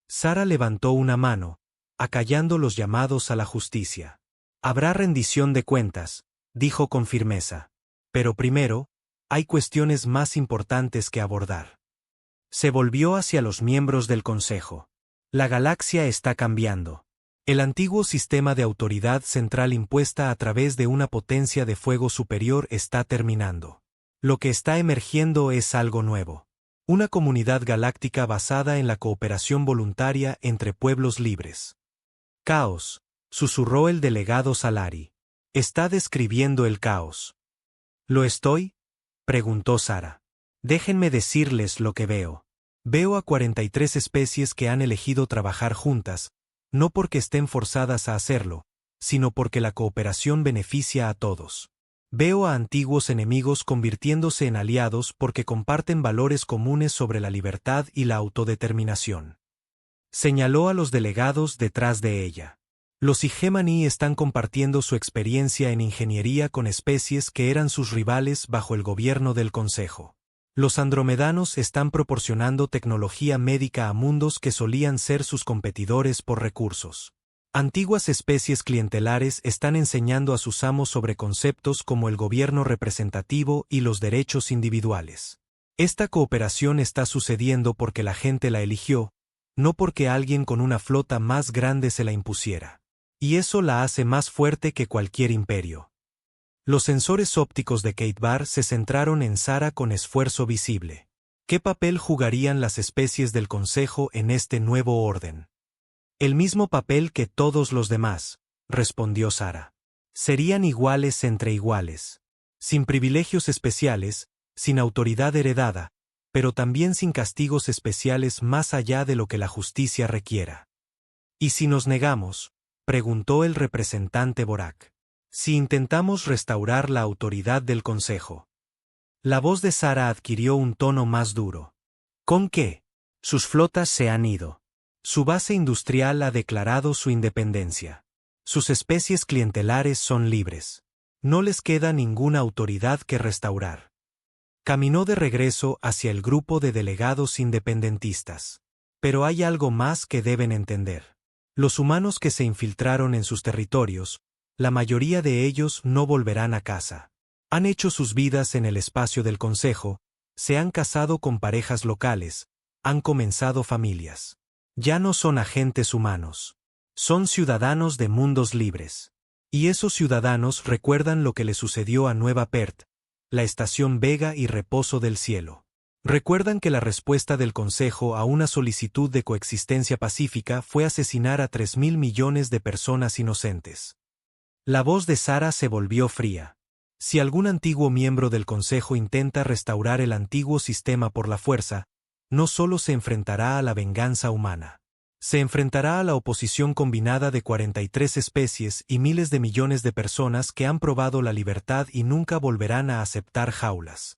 Sara levantó una mano, acallando los llamados a la justicia. Habrá rendición de cuentas, dijo con firmeza. Pero primero, hay cuestiones más importantes que abordar. Se volvió hacia los miembros del Consejo. La galaxia está cambiando. El antiguo sistema de autoridad central impuesta a través de una potencia de fuego superior está terminando. Lo que está emergiendo es algo nuevo. Una comunidad galáctica basada en la cooperación voluntaria entre pueblos libres. Caos, susurró el delegado Salari. Está describiendo el caos. ¿Lo estoy? Preguntó Sara. Déjenme decirles lo que veo. Veo a 43 especies que han elegido trabajar juntas, no porque estén forzadas a hacerlo, sino porque la cooperación beneficia a todos. Veo a antiguos enemigos convirtiéndose en aliados porque comparten valores comunes sobre la libertad y la autodeterminación. Señaló a los delegados detrás de ella. Los Igemani están compartiendo su experiencia en ingeniería con especies que eran sus rivales bajo el gobierno del Consejo. Los andromedanos están proporcionando tecnología médica a mundos que solían ser sus competidores por recursos. Antiguas especies clientelares están enseñando a sus amos sobre conceptos como el gobierno representativo y los derechos individuales. Esta cooperación está sucediendo porque la gente la eligió, no porque alguien con una flota más grande se la impusiera. Y eso la hace más fuerte que cualquier imperio. Los sensores ópticos de Kate Bar se centraron en Sara con esfuerzo visible. ¿Qué papel jugarían las especies del Consejo en este nuevo orden? El mismo papel que todos los demás, respondió Sara. Serían iguales entre iguales. Sin privilegios especiales, sin autoridad heredada, pero también sin castigos especiales más allá de lo que la justicia requiera. ¿Y si nos negamos? Preguntó el representante Borak. Si intentamos restaurar la autoridad del Consejo. La voz de Sara adquirió un tono más duro. ¿Con qué? Sus flotas se han ido. Su base industrial ha declarado su independencia. Sus especies clientelares son libres. No les queda ninguna autoridad que restaurar. Caminó de regreso hacia el grupo de delegados independentistas. Pero hay algo más que deben entender. Los humanos que se infiltraron en sus territorios, la mayoría de ellos no volverán a casa. Han hecho sus vidas en el espacio del Consejo, se han casado con parejas locales, han comenzado familias. Ya no son agentes humanos. Son ciudadanos de mundos libres. Y esos ciudadanos recuerdan lo que le sucedió a Nueva Perth, la estación Vega y Reposo del Cielo. Recuerdan que la respuesta del Consejo a una solicitud de coexistencia pacífica fue asesinar a 3.000 millones de personas inocentes. La voz de Sara se volvió fría. Si algún antiguo miembro del Consejo intenta restaurar el antiguo sistema por la fuerza, no solo se enfrentará a la venganza humana. Se enfrentará a la oposición combinada de 43 especies y miles de millones de personas que han probado la libertad y nunca volverán a aceptar jaulas.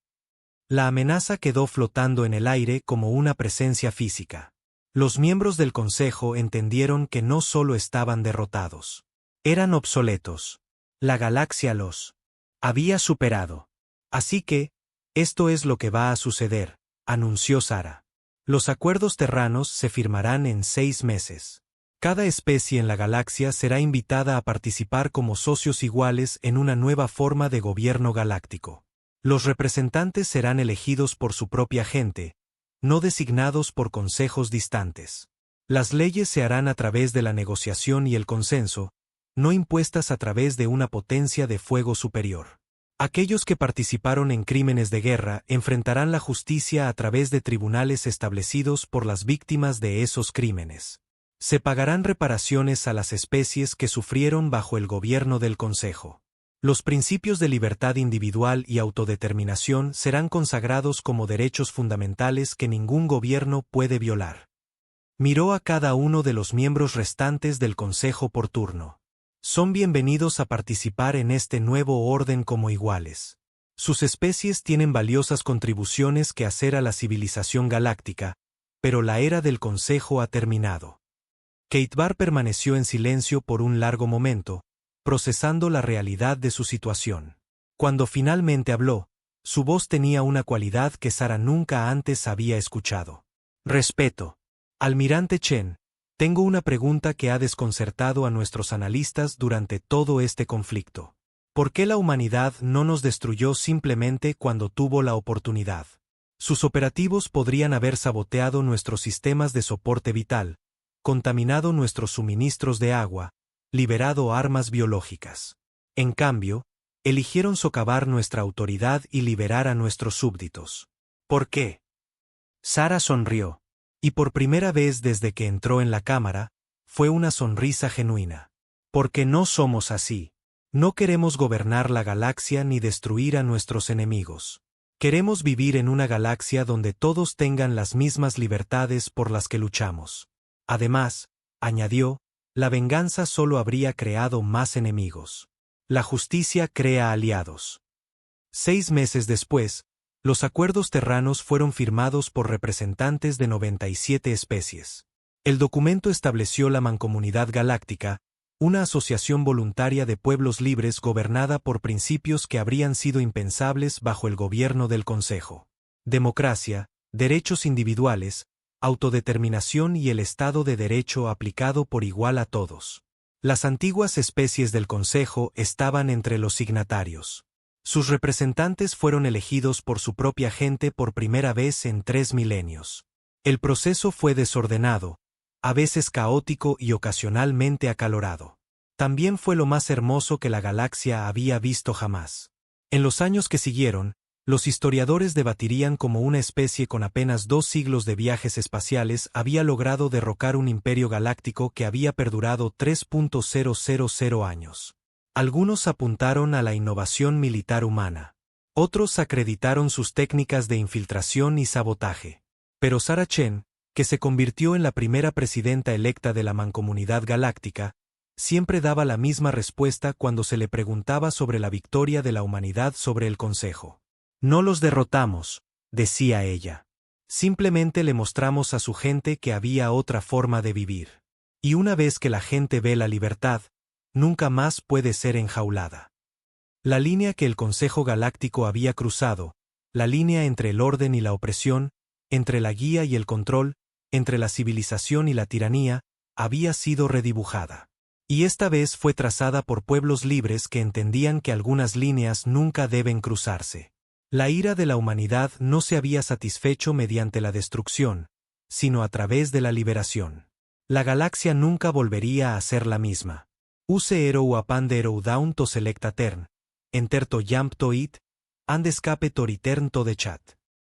La amenaza quedó flotando en el aire como una presencia física. Los miembros del Consejo entendieron que no solo estaban derrotados. Eran obsoletos. La galaxia los había superado. Así que, esto es lo que va a suceder, anunció Sara. Los acuerdos terranos se firmarán en 6 meses. Cada especie en la galaxia será invitada a participar como socios iguales en una nueva forma de gobierno galáctico. Los representantes serán elegidos por su propia gente, no designados por consejos distantes. Las leyes se harán a través de la negociación y el consenso, no impuestas a través de una potencia de fuego superior. Aquellos que participaron en crímenes de guerra enfrentarán la justicia a través de tribunales establecidos por las víctimas de esos crímenes. Se pagarán reparaciones a las especies que sufrieron bajo el gobierno del Consejo. Los principios de libertad individual y autodeterminación serán consagrados como derechos fundamentales que ningún gobierno puede violar. Miró a cada uno de los miembros restantes del Consejo por turno. Son bienvenidos a participar en este nuevo orden como iguales. Sus especies tienen valiosas contribuciones que hacer a la civilización galáctica, pero la era del Consejo ha terminado. Keitbar permaneció en silencio por un largo momento, procesando la realidad de su situación. Cuando finalmente habló, su voz tenía una cualidad que Sara nunca antes había escuchado. Respeto. Almirante Chen, tengo una pregunta que ha desconcertado a nuestros analistas durante todo este conflicto. ¿Por qué la humanidad no nos destruyó simplemente cuando tuvo la oportunidad? Sus operativos podrían haber saboteado nuestros sistemas de soporte vital, contaminado nuestros suministros de agua, liberado armas biológicas. En cambio, eligieron socavar nuestra autoridad y liberar a nuestros súbditos. ¿Por qué? Sara sonrió. Y por primera vez desde que entró en la cámara, fue una sonrisa genuina. Porque no somos así. No queremos gobernar la galaxia ni destruir a nuestros enemigos. Queremos vivir en una galaxia donde todos tengan las mismas libertades por las que luchamos. Además, añadió, la venganza solo habría creado más enemigos. La justicia crea aliados. 6 meses después, los acuerdos terranos fueron firmados por representantes de 97 especies. El documento estableció la Mancomunidad Galáctica, una asociación voluntaria de pueblos libres gobernada por principios que habrían sido impensables bajo el gobierno del Consejo. Democracia, derechos individuales, autodeterminación y el Estado de Derecho aplicado por igual a todos. Las antiguas especies del Consejo estaban entre los signatarios. Sus representantes fueron elegidos por su propia gente por primera vez en 3 milenios. El proceso fue desordenado, a veces caótico y ocasionalmente acalorado. También fue lo más hermoso que la galaxia había visto jamás. En los años que siguieron, los historiadores debatirían cómo una especie con apenas 2 siglos de viajes espaciales había logrado derrocar un imperio galáctico que había perdurado 3.000 años. Algunos apuntaron a la innovación militar humana. Otros acreditaron sus técnicas de infiltración y sabotaje. Pero Sara Chen, que se convirtió en la primera presidenta electa de la Mancomunidad Galáctica, siempre daba la misma respuesta cuando se le preguntaba sobre la victoria de la humanidad sobre el Consejo. No los derrotamos, decía ella. Simplemente le mostramos a su gente que había otra forma de vivir. Y una vez que la gente ve la libertad, nunca más puede ser enjaulada. La línea que el Consejo Galáctico había cruzado, la línea entre el orden y la opresión, entre la guía y el control, entre la civilización y la tiranía, había sido redibujada. Y esta vez fue trazada por pueblos libres que entendían que algunas líneas nunca deben cruzarse. La ira de la humanidad no se había satisfecho mediante la destrucción, sino a través de la liberación. La galaxia nunca volvería a ser la misma. Use ero uapandero daun to selecta tern, enter to yamp to it, and escape toritern to de chat.